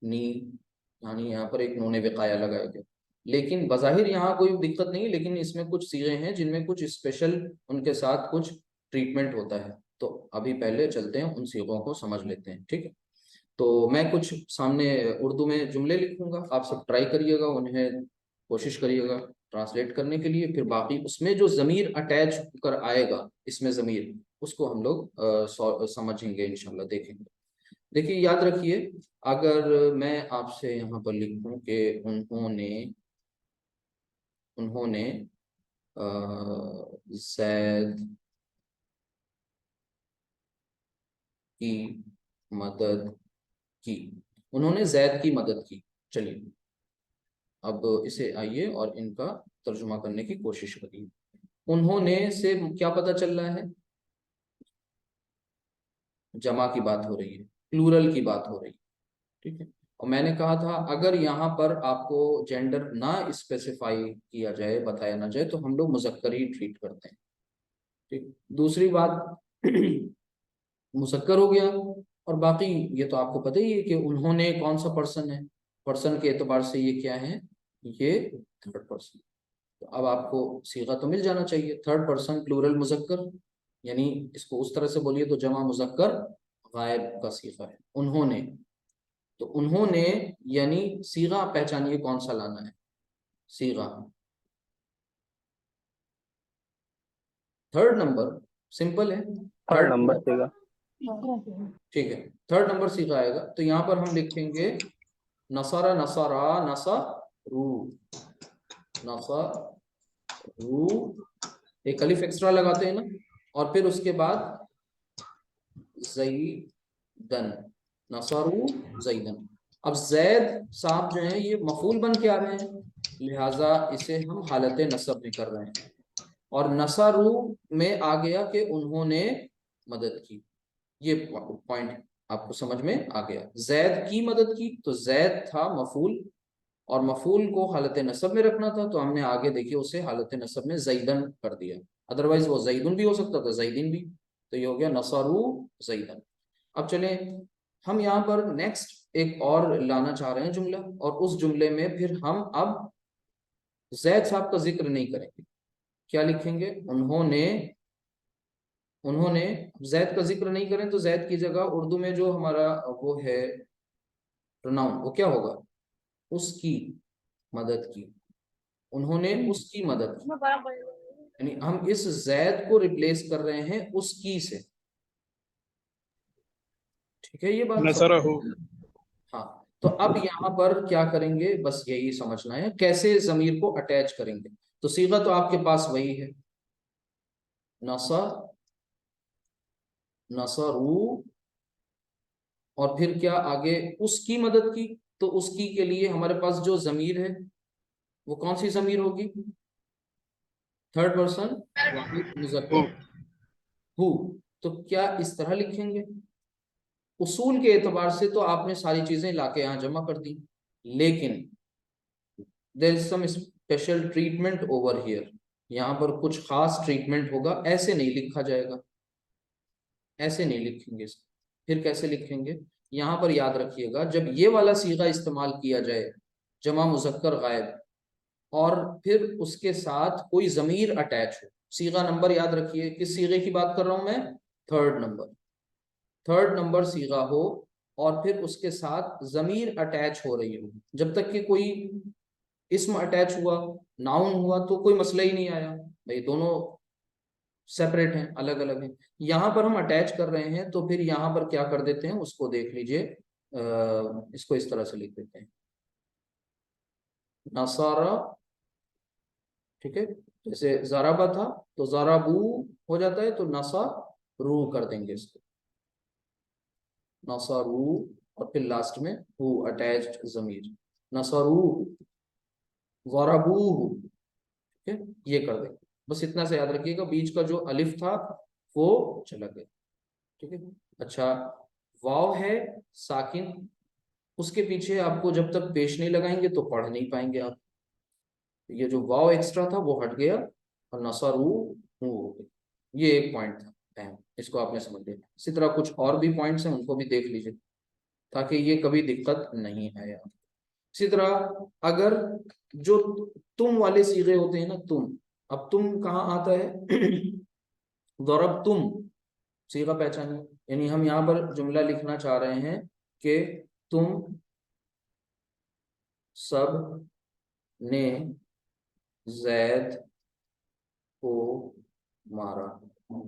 नी, यानी यहाँ पर एक नूने विकाया लगाया गया। लेकिन बज़ाहिर यहाँ कोई दिक्कत नहीं, लेकिन इसमें कुछ सीगे हैं जिनमें कुछ स्पेशल उनके साथ कुछ ट्रीटमेंट होता है। तो अभी पहले चलते हैं उन सीगों को समझ लेते हैं। ठीक है, तो मैं कुछ सामने उर्दू में जुमले लिखूंगा, आप सब ट्राई करिएगा, उन्हें कोशिश करिएगा ट्रांसलेट करने के लिए, फिर बाकी उसमें जो ज़मीर अटैच होकर आएगा, इसमें ज़मीर, उसको हम लोग समझेंगे इंशाल्लाह, देखेंगे। देखिए याद रखिए, अगर मैं आपसे यहाँ पर लिखूं कि उन्होंने उन्होंने जैद की मदद की, उन्होंने जैद की मदद की। चलिए अब इसे आइए और इनका तर्जुमा करने की कोशिश करिए। उन्होंने से क्या पता चल रहा है, जमा की बात हो रही है, प्लूरल की बात हो रही है। ठीक है, और मैंने कहा था अगर यहाँ पर आपको जेंडर ना स्पेसिफाई किया जाए, बताया ना जाए, तो हम लोग मुज़क्कर ही ट्रीट करते हैं। ठीक, दूसरी बात मुज़क्कर हो गया, और बाकी ये तो आपको पता ही है कि उन्होंने कौन सा पर्सन है, पर्सन के एतबार से ये क्या है, ये थर्ड पर्सन। तो अब आपको सीगा तो मिल जाना चाहिए, थर्ड पर्सन प्लूरल मुज़क्कर, यानी इसको उस तरह से बोलिए तो जमा मुज़क्कर गायब का सीगा है उन्होंने। तो उन्होंने यानी सीगा पहचानिए कौन सा लाना है, सीगा थर्ड नंबर सिंपल है, थर्ड नंबर सीगा। ठीक है, थर्ड नंबर सीखा आएगा। तो यहाँ पर हम लिखेंगे नसारा नसारा नसरू, नसरू, एक अलिफ एक्स्ट्रा लगाते हैं ना, और फिर उसके बाद ज़ैदन, नसरू ज़ैदन। अब जैद साहब जो हैं ये मफूल बन के आ रहे हैं, लिहाजा इसे हम हालत नसब में कर रहे हैं। और नसरू में आ गया कि उन्होंने मदद की, ये पॉइंट आपको समझ में आ गया। जैद की मदद की, तो जैद था मफूल, और मफूल को हालत नसब में रखना था, तो हमने आगे देखिए उसे हालत नसब में जैदन कर दिया। अदरवाइज वो जैदुन भी हो सकता था, जैदिन भी। तो ये हो गया नसरू जैदन। अब चले हम यहाँ पर नेक्स्ट एक और लाना चाह रहे हैं जुमला, और उस जुमले में फिर हम अब जैद साहब का जिक्र नहीं करेंगे। क्या लिखेंगे? उन्होंने, उन्होंने। जैद का जिक्र नहीं करें तो जैद की जगह उर्दू में जो हमारा वो है प्रोनाउन, वो क्या होगा? उसकी मदद की, उन्होंने उसकी मदद की। यानी हम इस जैद को रिप्लेस कर रहे हैं उसकी से। ठीक है, ये बात नसरहु। हाँ। तो अब यहाँ पर क्या करेंगे, बस यही समझना है कैसे जमीर को अटैच करेंगे। तो सीगा तो आपके पास वही है, नसर, नसरू, और फिर क्या आगे? उसकी मदद की। तो उसकी के लिए हमारे पास जो जमीर है वो कौन सी जमीर होगी? थर्ड पर्सन वाहिद मुजक्कर, हु। तो क्या इस तरह लिखेंगे? उसूल के एतबार से तो आपने सारी चीजें लाके यहाँ जमा कर दी, लेकिन there is some special treatment over here. यहाँ पर कुछ खास ट्रीटमेंट होगा, ऐसे नहीं लिखा जाएगा, ऐसे नहीं लिखेंगे इसको। फिर कैसे लिखेंगे? यहाँ पर याद रखिएगा, जब ये वाला सीगा इस्तेमाल किया जाए, जमा मुजक्कर गायब, और फिर उसके साथ कोई जमीर अटैच हो, सीगा नंबर याद रखिए, किस सीगे की बात कर रहा हूं मैं? थर्ड नंबर, थर्ड नंबर सीगा हो, और फिर उसके साथ जमीर अटैच हो रही हो। जब तक कि कोई इसम अटैच हुआ, नाउन हुआ, तो कोई मसला ही नहीं आया भाई, दोनों सेपरेट हैं, अलग अलग हैं। यहाँ पर हम अटैच कर रहे हैं, तो फिर यहाँ पर क्या कर देते हैं उसको देख लीजिए। इसको इस तरह से लिख देते हैं, नसारा। ठीक है, जैसे जराबा था तो जराबू हो जाता है, तो नसा रू कर देंगे इसको, नसारू, और फिर लास्ट में हु अटैच्ड जमीर, नसरू, जराबू। ठीक है, ये कर देंगे। बस इतना से याद रखिएगा, बीच का जो अलिफ था वो चला गया। ठीक है, अच्छा, वाव है साकिन, उसके पीछे आपको जब तक पेश नहीं लगाएंगे तो पढ़ नहीं पाएंगे आप। ये जो वाव एक्स्ट्रा था वो हट गया, और नसरू हूँ हो गया। ये एक पॉइंट था अहम, इसको आपने समझ लिया। इसी तरह कुछ और भी पॉइंट्स हैं, उनको भी देख लीजिए, ताकि ये कभी दिक्कत नहीं है यार। इसी तरह अगर जो तुम वाले सीगे होते हैं ना, तुम, अब तुम कहाँ आता है? गौरव तुम सीगा पहचानिए। यानी हम यहाँ पर जुमला लिखना चाह रहे हैं कि तुम सब ने जैद को मारा,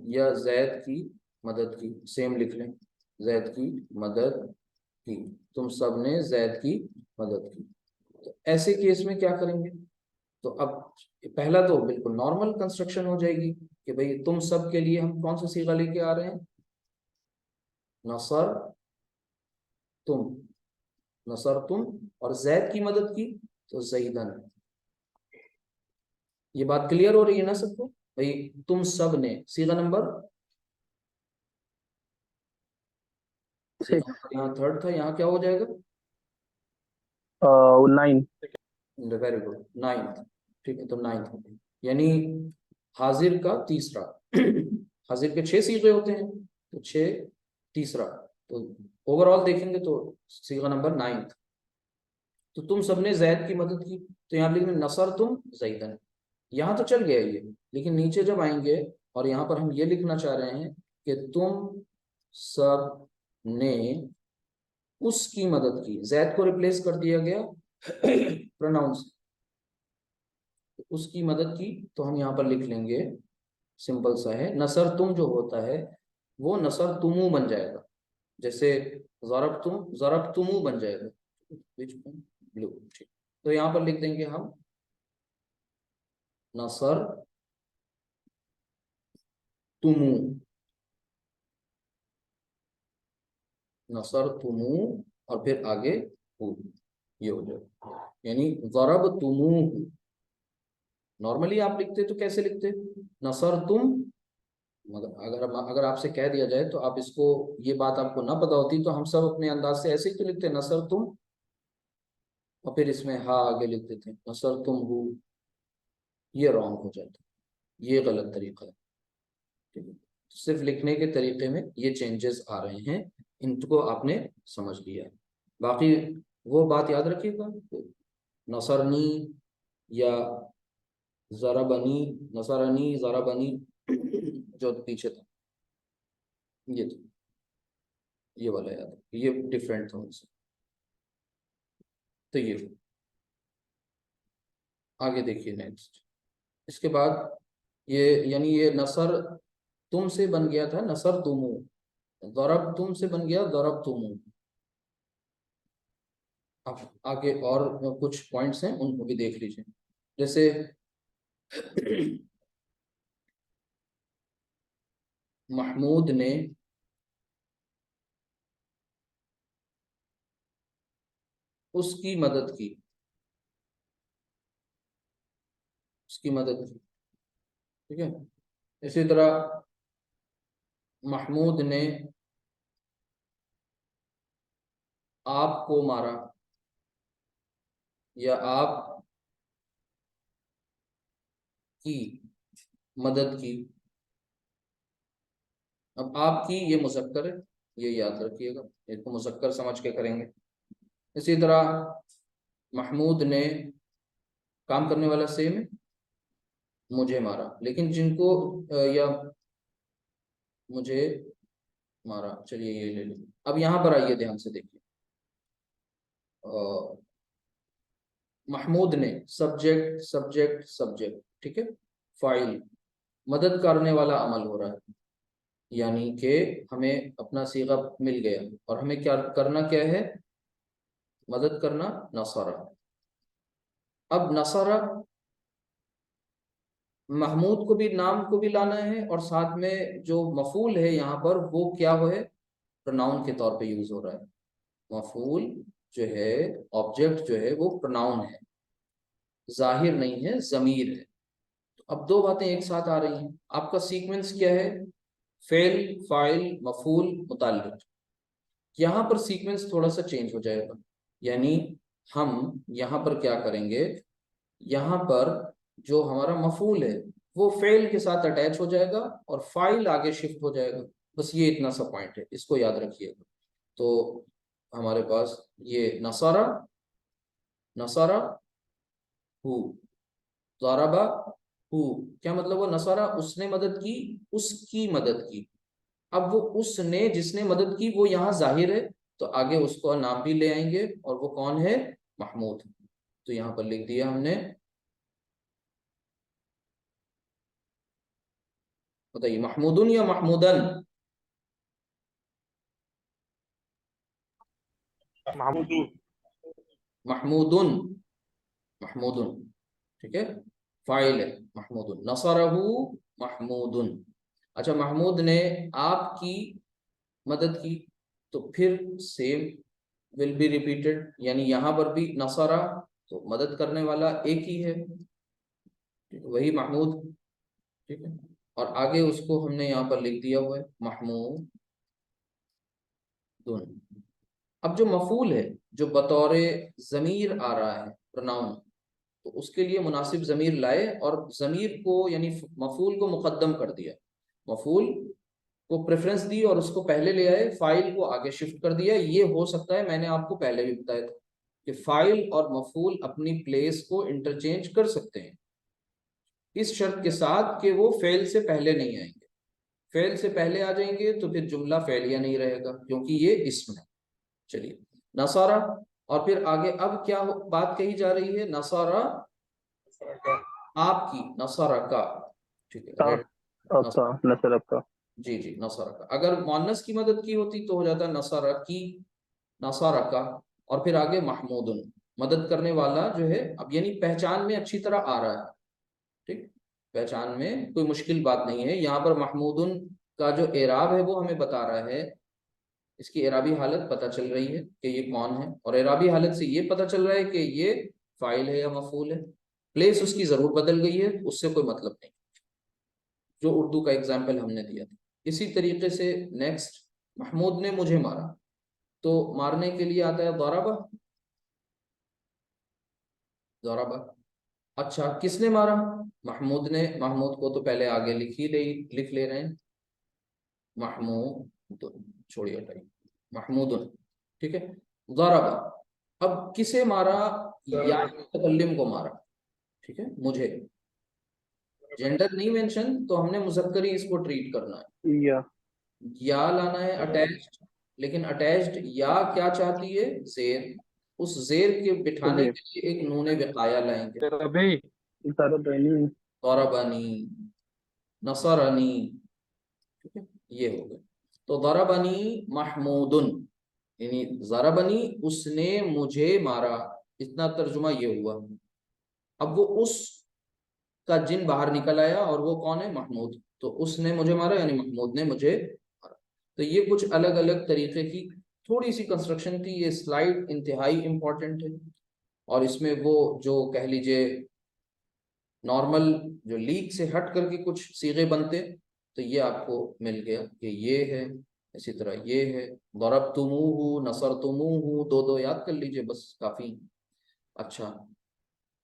या जैद की मदद की, सेम लिख लें, जैद की मदद की, तुम सब ने जैद की मदद की। तो ऐसे केस में क्या करेंगे? तो अब पहला तो बिल्कुल नॉर्मल कंस्ट्रक्शन हो जाएगी कि भाई तुम सब के लिए हम कौन सा सीगा लेके आ रहे हैं? नसर तुम, नसर तुम, और जैद की मदद की तो जैदन। ये बात क्लियर हो रही है ना सबको? भाई तुम सब ने सीगा नंबर, यहाँ थर्ड था, यहाँ क्या हो जाएगा? 9। Very good, ninth. ठीक है, तो नाइन्थ, यानी हाजिर का तीसरा। हाजिर के 6 सीगे होते हैं, तो 6 तीसरा, तो ओवरऑल देखेंगे तो सीगा नंबर 9। तो तुम सबने जैद की मदद की, तो यहाँ लिखेंगे नसर तुम जैदन। यहाँ तो चल गया ये, लेकिन नीचे जब आएंगे और यहाँ पर हम ये लिखना चाह रहे हैं कि तुम सब ने उसकी मदद की, जैद को रिप्लेस कर दिया गया प्रोनाउन से, उसकी मदद की, तो हम यहाँ पर लिख लेंगे सिंपल सा है। नसर तुम जो होता है वो नसर तुमु बन जाएगा। जैसे ज़रब तुमु बन जाएगा, बीच में ब्लू। ठीक, तो यहाँ पर लिख देंगे हम नसर तुमु, नसर तुमु, और फिर आगे हु, ये हो जाएगा। यानी ज़रब तुमु। नॉर्मली आप लिखते तो कैसे लिखते, नसर तुम, मगर अगर आपसे कह दिया जाए तो आप इसको, ये बात आपको ना पता होती तो हम सब अपने अंदाज से ऐसे ही तो लिखते, नसर तुम, और फिर इसमें हा आगे लिख देते नसर तुम हु। ये रॉन्ग हो जाता है, ये गलत तरीका है। ठीक है, सिर्फ लिखने के तरीके में ये चेंजेस आ रहे हैं, इनको आपने समझ लिया है। बाकी वो बात याद रखिएगा, नसरनी या ज़रबनी, नसरनी ज़रबनी जो पीछे था, ये था, ये वाला याद है, ये डिफरेंट था उनसे। तो ये आगे देखिए नेक्स्ट, इसके बाद ये, यानी ये नसर तुम से बन गया था नसर तुमु, दरब तुम से बन गया दरब तुमु। अब आगे और कुछ पॉइंट्स हैं, उनको भी देख लीजिए। जैसे महमूद ने उसकी मदद की, उसकी मदद की। ठीक है, इसी तरह महमूद ने आपको मारा, या आप की मदद की। अब आपकी ये मुज़क्कर है, ये याद रखिएगा, इसको मुज़क्कर समझ के करेंगे। इसी तरह महमूद ने, काम करने वाला सेम है, मुझे मारा, लेकिन जिनको या मुझे मारा, चलिए ये ले लीजिए। अब यहाँ पर आइए, ध्यान से देखिए, महमूद ने, सब्जेक्ट सब्जेक्ट सब्जेक्ट, ठीक है, फाइल, मदद करने वाला अमल हो रहा है, यानी कि हमें अपना सीगा मिल गया और हमें क्या करना, क्या है, मदद करना, नसरा। अब नसरा, महमूद को भी, नाम को भी लाना है, और साथ में जो मफूल है यहाँ पर वो क्या है, प्रोनाउन के तौर पे यूज हो रहा है। मफूल जो है, ऑब्जेक्ट जो है वो प्रोनाउन है, जाहिर नहीं है, जमीर है। तो अब दो बातें एक साथ आ रही हैं। आपका सीक्वेंस क्या है, फेल, फाइल, मफूल, मुताल्लिक। यहाँ पर सीक्वेंस थोड़ा सा चेंज हो जाएगा, यानी हम यहाँ पर क्या करेंगे, यहाँ पर जो हमारा मफूल है वो फेल के साथ अटैच हो जाएगा और फाइल आगे शिफ्ट हो जाएगा। बस ये इतना सा पॉइंट है, इसको याद रखिएगा। तो हमारे पास ये नसारा, नसारा हु, ज़ारबा हु, क्या मतलब, वो नसारा उसने मदद की, उसकी मदद की। अब वो उसने, जिसने मदद की, वो यहाँ जाहिर है, तो आगे उसको नाम भी ले आएंगे, और वो कौन है, महमूद। तो यहाँ पर लिख दिया हमने, बताइए महमूदुन या महमूदन, महमूदी। महमूदुन, महमूदुन, ठीक है, फाइल है महमूदुन, नसरहु महमूदुन। अच्छा, महमूद ने आपकी मदद की, तो फिर सेम विल बी रिपीटेड, यानी यहाँ पर भी नसरा, तो मदद करने वाला एक ही है, ठीक है, वही महमूद। ठीक है, और आगे उसको हमने यहाँ पर लिख दिया हुआ है महमूदुन। अब जो मफूल है, जो बतौर ज़मीर आ रहा है, प्रोनाउन, तो उसके लिए मुनासिब ज़मीर लाए, और ज़मीर को, यानी मफूल को मुकद्दम कर दिया, मफूल को प्रेफरेंस दी और उसको पहले ले आए, फाइल को आगे शिफ्ट कर दिया। ये हो सकता है, मैंने आपको पहले भी बताया था कि फाइल और मफूल अपनी प्लेस को इंटरचेंज कर सकते हैं, इस शर्त के साथ कि वो फेल से पहले नहीं आएंगे। फेल से पहले आ जाएंगे तो फिर जुमला फेलिया नहीं रहेगा, क्योंकि ये इसम है। चलिए, नसारा, और फिर आगे अब क्या बात कही जा रही है, नसारा आपकी, नसारा का, ठीक है, रेड, आपका नसर आपका। जी जी, नसर का। अगर मुअन्नस की मदद की होती तो हो जाता नसर की, नसर का, और फिर आगे महमूदुन, मदद करने वाला जो है। अब यानी पहचान में अच्छी तरह आ रहा है, ठीक, पहचान में कोई मुश्किल बात नहीं है। यहाँ पर महमूदुन का जो एराब है वो हमें बता रहा है, इसकी एराबी हालत पता चल रही है कि ये कौन है, और एराबी हालत से ये पता चल रहा है कि ये फाइल है या मफूल है। प्लेस उसकी जरूर बदल गई है, उससे कोई मतलब नहीं, जो उर्दू का एग्जाम्पल हमने दिया था। इसी तरीके से नेक्स्ट, महमूद ने मुझे मारा, तो मारने के लिए आता है दरबा, दरबा। अच्छा, किसने मारा? महमूद ने। महमूद को तो पहले आगे लिख ले रहे हैं, महमूद, छोड़िए हटाइए, महमूदुन, ठीक है। दरबा, अब किसे मारा? या मुतकल्लिम को मारा, ठीक है, मुझे। जेंडर नहीं मेंशन, तो हमने मुज़क्कर ही इसको ट्रीट करना है। या या लाना है अटैच्ड, लेकिन अटैच्ड या क्या चाहती है? जेर। उस जेर के बिठाने जी के लिए एक नून विकाया लाएंगे। अभी सारा दैनी। दरबनी, नसरनी, ठीक है, ये हो गया। तो दरबनी महमूदुन, यानी जरबनी, उसने मुझे मारा, इतना तर्जुमा ये हुआ। अब वो उस का जिन बाहर निकल आया, और वो कौन है? महमूद। तो उसने मुझे मारा यानी महमूद ने मुझे मारा। तो ये कुछ अलग अलग तरीके की थोड़ी सी कंस्ट्रक्शन थी। ये स्लाइड इंतहाई इंपॉर्टेंट है, और इसमें वो जो कह लीजिए नॉर्मल, जो लीक से हट करके कुछ सीगे बनते, तो ये आपको मिल गया कि ये है। इसी तरह ये है, दरबतुमूहु, नसरतुमूहु, दो दो याद कर लीजिए बस, काफी अच्छा।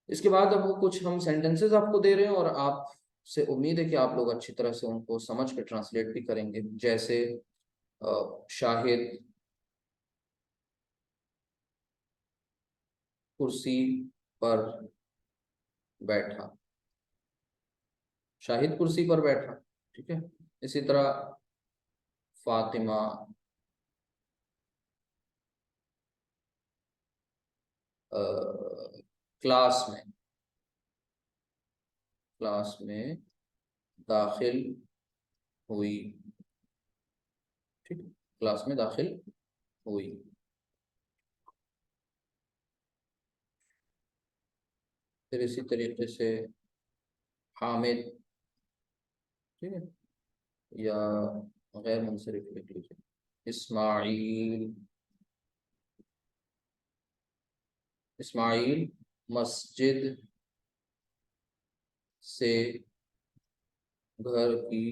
इसके बाद अब वो कुछ हम सेंटेंसेस आपको दे रहे हैं, और आप से उम्मीद है कि आप लोग अच्छी तरह से उनको समझ के ट्रांसलेट भी करेंगे। जैसे शाहिद कुर्सी पर बैठा, शाहिद कुर्सी पर बैठा, ठीक है। इसी तरह फातिमा क्लास में, क्लास में दाखिल हुई, ठीक, क्लास में दाखिल हुई। फिर इसी तरीके से हामिद, ठीक है, या गैर मुंसरिफ लिख लीजिए, इस्माइल, इस्माइल मस्जिद से घर की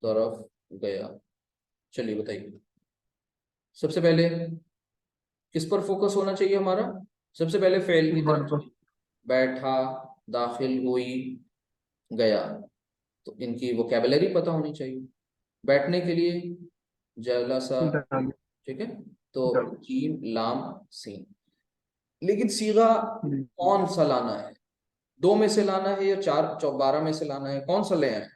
तरफ गया। चलिए बताइए, सबसे पहले किस पर फोकस होना चाहिए हमारा? सबसे पहले फेल की तरफ वर्ब। चाहिए। बैठा, दाखिल हुई, गया, तो इनकी वोकेबलरी पता होनी चाहिए। बैठने के लिए जलसा, दाल। ठीक है, तो दाल। जीम लाम सीन। लेकिन सीगा कौन सा लाना है? दो में से लाना है या चार 12 में से लाना है? कौन सा ले आए?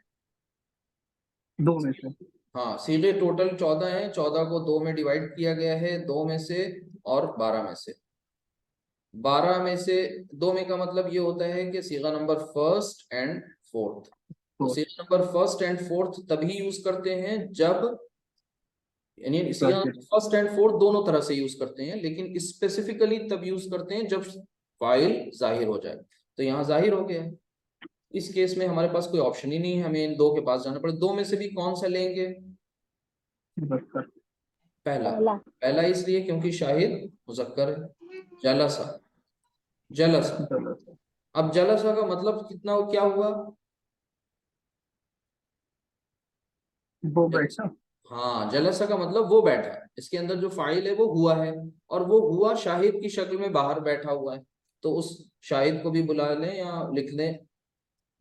दो में से। हाँ, सीधे टोटल 14 हैं, 14 को दो में डिवाइड किया गया है, दो में से और 12 में से। 12 में से दो में का मतलब ये होता है कि सीगा नंबर फर्स्ट एंड फोर्थ। तो तो सीगा नंबर फर्स्ट एंड फोर्थ तभी यूज करते हैं जब, यानी सीगा ब्रैकेट। फर्स्ट एंड फोर्थ दोनों तरह से यूज करते हैं, लेकिन स्पेसिफिकली तब यूज करते हैं जब फाइल जाहिर हो जाए। तो यहाँ जाहिर हो गया है। इस केस में हमारे पास कोई ऑप्शन ही नहीं है, हमें इन दो के पास जाना पड़े। दो में से भी कौन सा लेंगे? मुज़क्कर। पहला। पहला। पहला इसलिए क्योंकि शाहिद मुजक्कर है। जलसा, जलसा। गलत। अब जलसा का मतलब कितना, क्या हुआ? वो जलसा, बैठा। हाँ, जलसा का मतलब वो बैठा है। इसके अंदर जो फाइल है वो हुआ है, और वो हुआ शाहिद की शक्ल में बाहर बैठा हुआ है। तो उस शाहिद को भी बुला लें या लिख लें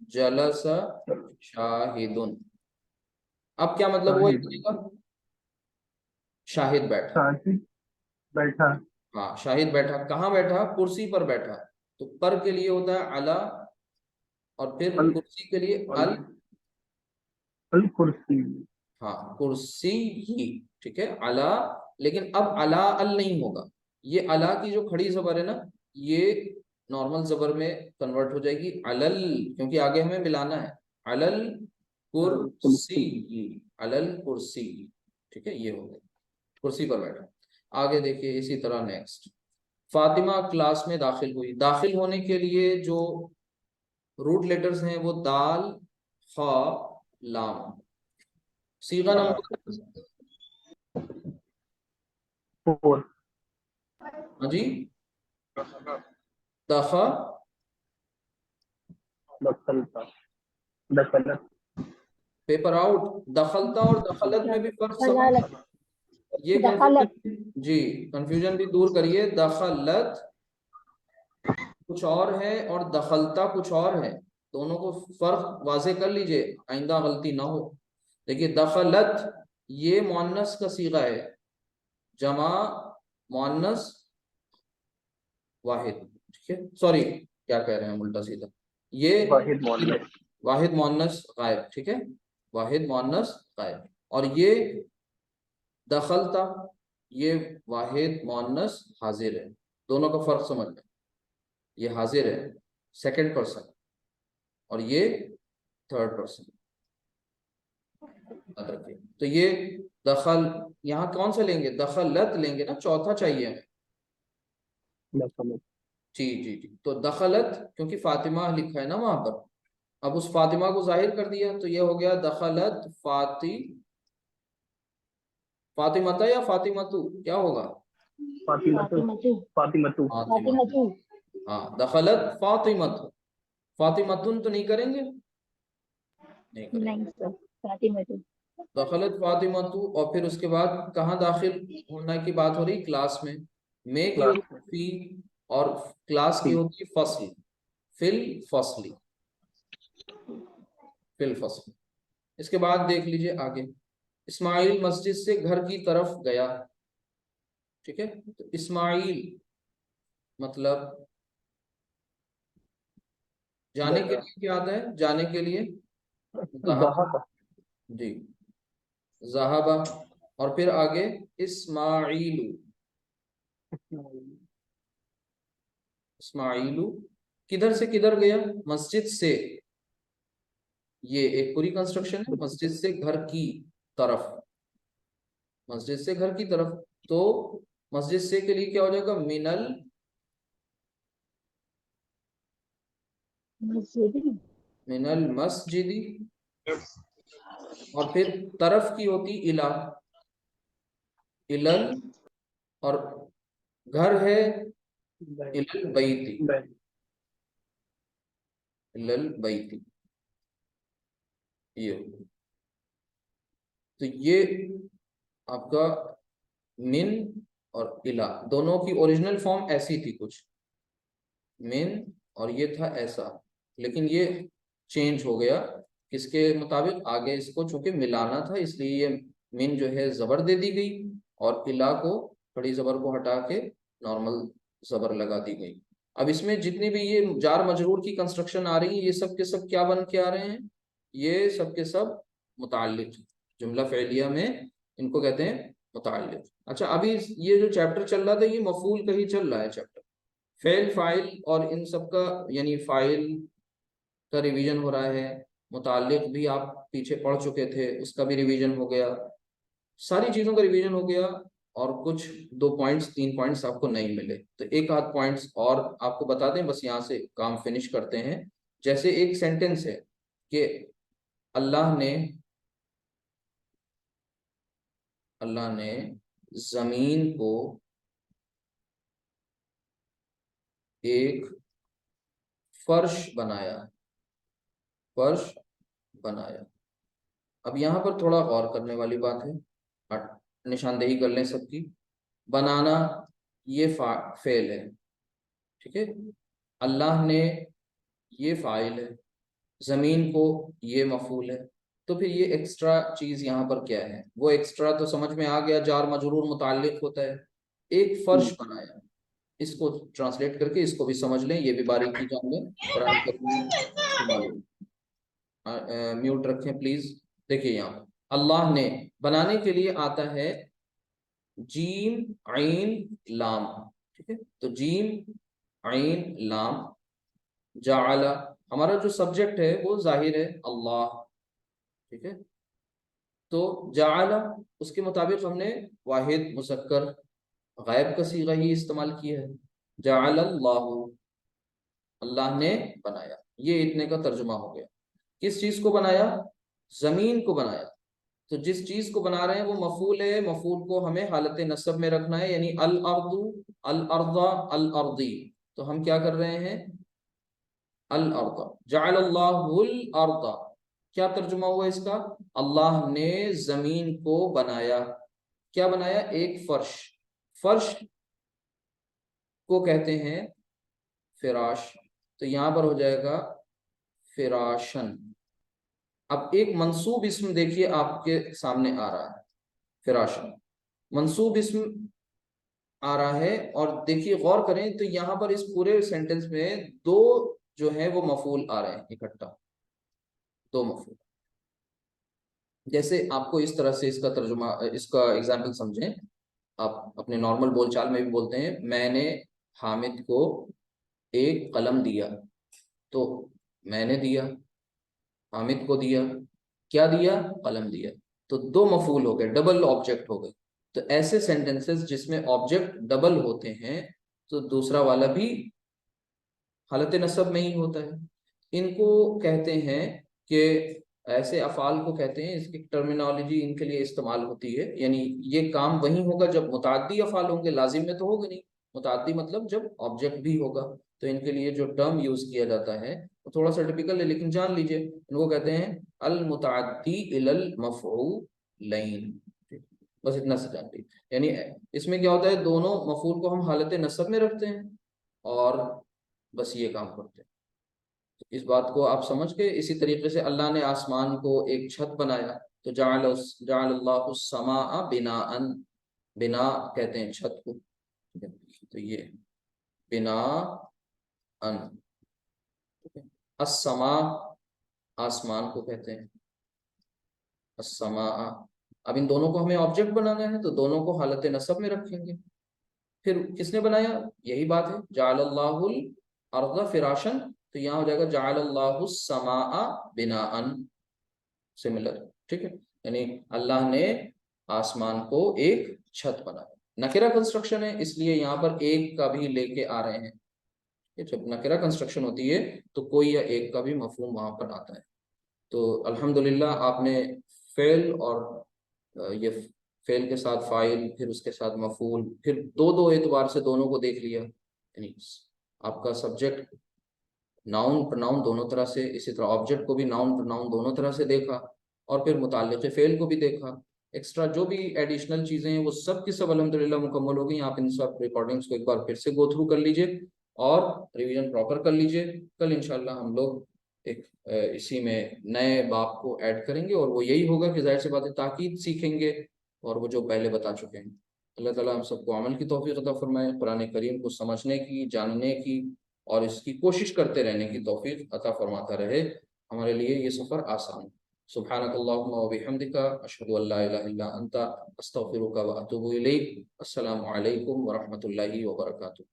जलसा शाहिदुन। अब क्या मतलब हुआ शाहिद। इसका? शाहिद बैठा। शाहिद बैठा। हाँ, शाहिद बैठा। कहाँ बैठा? कुर्सी पर बैठा। तो पर के लिए होता है अला, और फिर अल कुर्सी के लिए अल अल। अल कुर्सी। हाँ, कुर्सी ही, ठीक है, अला। लेकिन अब अला अल नहीं होगा, ये अला की जो खड़ी जबर है ना, ये नॉर्मल जबर में कन्वर्ट हो जाएगी अलल, क्योंकि आगे हमें मिलाना है। अलल कुर्सी, अलल कुर्सी, ठीक है, ये हो गया, कुर्सी पर बैठा। आगे देखिए इसी तरह नेक्स्ट, फातिमा क्लास में दाखिल हुई। दाखिल होने के लिए जो रूट लेटर्स हैं वो दाल, हा, लाम। सीगा नंबर, 4 हाँ जी, दफा, दखलता दखलत पेपर आउट। दखलता और दखलत में भी फर्क समझ, दखालत ये दखालत कंफ्यूजन जी, कंफ्यूजन भी दूर करिए। दखलत कुछ और है और दखलता कुछ और है, दोनों को फर्क वाजे कर लीजिए, आइंदा गलती ना हो। देखिए दखलत ये मुअन्नस का सीगा है, जमा मुअन्नस वाहिद, ठीक है, सॉरी क्या कह रहे हैं उल्टा सीधा, ये वाहिद मोहल्ले वाहिद मुअन्नस गायब, ठीक है, वाहिद मुअन्नस गायब। और ये दखलता ये वाहिद मुअन्नस हाजिर है, दोनों का फर्क समझ में, ये हाजिर है सेकंड पर्सन और ये थर्ड पर्सन, याद रखिए। तो ये दखल, यहाँ कौन सा लेंगे, दखलत लेंगे ना, चौथा चाहिए हमें। दखलत जी जी जी, तो दखलत क्योंकि फातिमा लिखा है ना वहां पर, अब उस फातिमा को जाहिर कर दिया, तो ये हो गया दखलत फातिमता या फातिमतु, क्या होगा, फातिमतु फातिमतु फातिमतु फातिमतु। फातिमतु हाँ, दखलत फातिमतु, फातिमतुन तो नहीं करेंगे, नहीं करेंगे। नहीं सर, फातिमतु दखलत फातिमतु, और फिर उसके बाद कहाँ दाखिल होने की बात हो रही, क्लास में की क्लास होती में फी, और क्लास की थी होती फसल, फिल फसली, फिल फसल। इसके बाद देख लीजिए आगे, इस्माइल मस्जिद से घर की तरफ गया, ठीक है, तो इस्माइल मतलब जाने के गया लिए क्या आता है, जाने के लिए ज़हाबा, ज़हाबा जी ज़हाबा। और फिर आगे इस्माइलू, इस्माइलू किधर से किधर गया, मस्जिद से, ये एक पूरी कंस्ट्रक्शन है, मस्जिद से घर की तरफ, मस्जिद से घर की तरफ। तो मस्जिद से के लिए क्या हो जाएगा, मिनल, मस्जिद मिनल मस्जिदी, और फिर तरफ की होती इला, इलल, और घर है इलल बैती, इलल बैती, ये हो। तो ये आपका मिन और इला दोनों की ओरिजिनल फॉर्म ऐसी थी कुछ, मिन और ये था ऐसा, लेकिन ये चेंज हो गया किसके मुताबिक, आगे इसको चूंकि मिलाना था इसलिए ये मिन जो है जबर दे दी गई, और इला को खड़ी जबर को हटा के नॉर्मल जबर लगा दी गई। अब इसमें जितनी भी ये जार मजरूर की कंस्ट्रक्शन आ रही है, ये सब के सब क्या बन के आ रहे हैं, ये सब के सब मुताल्लिक, जुमला फ़ेलिया में इनको कहते हैं मुताल्लिक। अच्छा, अभी ये जो चैप्टर चल रहा था ये मफूल का ही चल रहा है चैप्टर, फेल फाइल और इन सब का, यानी फाइल का रिवीजन हो रहा है, मुताल्लिक भी आप पीछे पढ़ चुके थे उसका भी रिवीजन हो गया, सारी चीज़ों का रिवीजन हो गया। और कुछ 2 पॉइंट्स 3 पॉइंट्स आपको नहीं मिले, तो एक आध पॉइंट्स और आपको बता दें, बस यहाँ से काम फिनिश करते हैं। जैसे एक सेंटेंस है कि अल्लाह ने जमीन को एक फर्श बनाया, फर्श बनाया। अब यहाँ पर थोड़ा गौर करने वाली बात है, निशानदेही कर लें सबकी। बनाना ये फेल है, ठीक है, अल्लाह ने ये फाइल है, जमीन को ये मफूल है, तो फिर ये एक्स्ट्रा चीज यहाँ पर क्या है, वो एक्स्ट्रा तो समझ में आ गया, जार मजरूर मुताल्लिक होता है। एक फर्श बनाया, इसको ट्रांसलेट करके इसको भी समझ लें, ये भी बारीकी जान लें, कुरान करीम इस्तेमाल म्यूट रखें प्लीज। देखिए यहाँ पर अल्लाह ने बनाने के लिए आता है जीम आइन लाम, ठीक है, तो जीम आइन लाम। जाअला हमारा जो सब्जेक्ट है वो जाहिर है अल्लाह, ठीक है। तो जाअला उसके मुताबिक हमने वाहिद मुज़क्कर गायब का सीगा ही इस्तेमाल किया है। जाअलल्लाहु, अल्लाह ने बनाया, ये इतने का तर्जुमा हो गया। किस चीज को बनाया? जमीन को बनाया। तो जिस चीज को बना रहे हैं वो मफूल है, मफूल को हमें हालत नसब में रखना है, यानी अल अर्दु, अल अर्दा, अल अर्दी। तो हम क्या कर रहे हैं? अल अर्दा, जअलल्लाहुल अर्दा, क्या तर्जुमा हुआ इसका? अल्लाह ने जमीन को बनाया। क्या बनाया? एक फर्श। फर्श को कहते हैं फिराश। तो यहां पर हो जाएगा फिराशन। अब एक मंसूब इस्म देखिए आपके सामने आ रहा है, फिराशन मंसूब इस्म आ रहा है। और देखिए गौर करें तो यहाँ पर इस पूरे सेंटेंस में दो जो है वो मफूल आ रहे हैं इकट्ठा, दो मफूल। जैसे आपको इस तरह से इसका तर्जुमा, इसका एग्जाम्पल समझें। आप अपने नॉर्मल बोलचाल में भी बोलते हैं, मैंने हामिद को एक कलम दिया। तो मैंने दिया, हामिद को दिया, क्या दिया? कलम दिया। तो दो मफूल हो गए, डबल ऑब्जेक्ट हो गए। तो ऐसे सेंटेंसेस जिसमें ऑब्जेक्ट डबल होते हैं तो दूसरा वाला भी हालत नसब में ही होता है। इनको कहते हैं कि ऐसे अफ़ाल को कहते हैं, इसकी टर्मिनोलॉजी इनके लिए इस्तेमाल होती है। यानी ये काम वही होगा जब मुताद्दी अफ़ाल होंगे, लाजिम में तो होगा नहीं। मुताद्दी मतलब जब ऑब्जेक्ट भी होगा। तो इनके लिए जो टर्म यूज किया जाता है वो थोड़ा सा टिपिकल है, लेकिन जान लीजिए इनको कहते हैं अल मुताद्दी इलल मफ़ऊलैन। बस इतना से जान लीजिए। यानी इसमें क्या होता है, दोनों मफूल को हम हालत नसब में रखते हैं और बस ये काम करते हैं। इस बात को आप समझ के, इसी तरीके से अल्लाह ने आसमान को एक छत बनाया। तो जअलल्लाहु समा बिनाअन, बिना कहते हैं छत को। तो ये बिना अन, अस्समा आसमान को कहते हैं, अस्समा। अब इन दोनों को हमें ऑब्जेक्ट बनाना है तो दोनों को हालत नसब में रखेंगे। फिर किसने बनाया? यही बात है, जअलल्लाहुल अर्द फिराशन। तो यहाँ हो जाएगा जअलल्लाहु समा बिनाअन, सिमिलर। ठीक है, यानी अल्लाह ने आसमान को एक छत बनाया। नकिरा कंस्ट्रक्शन है इसलिए यहाँ पर एक का भी लेके आ रहे हैं। जब नकिरा कंस्ट्रक्शन होती है तो कोई या एक का भी मफहूम वहां पर आता है। तो अल्हम्दुलिल्लाह आपने फेल और ये फेल के साथ फाइल, फिर उसके साथ मफूल, फिर दो दो एतबार से दोनों को देख लिया। यानी आपका सब्जेक्ट नाउन प्रोनाउन दोनों तरह से, इसी तरह ऑब्जेक्ट को भी नाउन प्रोनाउन दोनों तरह से देखा, और फिर मुताल्लिक़ फेल को भी देखा। एक्स्ट्रा जो भी एडिशनल चीज़ें हैं वो सब की सब अल्हम्दुलिल्लाह मुकम्मल हो गई। आप इन सब रिकॉर्डिंग्स को एक बार फिर से गो थ्रू कर लीजिए और रिवीजन प्रॉपर कर लीजिए। कल इंशाल्लाह हम लोग एक इसी में नए बाब को ऐड करेंगे और वो यही होगा कि जाहिर सी बात है ताकीद सीखेंगे और वो जो पहले बता चुके हैं। अल्लाह ताला हम सबको अमल की तौफीक अता फरमाए, कुरान करीम को समझने की, जानने की और इसकी कोशिश करते रहने की तौफीक अता फरमाता रहे। हमारे लिए ये सफ़र आसान हो। सुब्हानकल्लाहुम्मा व बिहम्दिका अशहदु अल्ला इलाहा इल्ला अंता अस्तगफिरुका व अतूबु इलैक। अस्सलामु अलैकुम व रहमतुल्लाहि व बरकातुहू।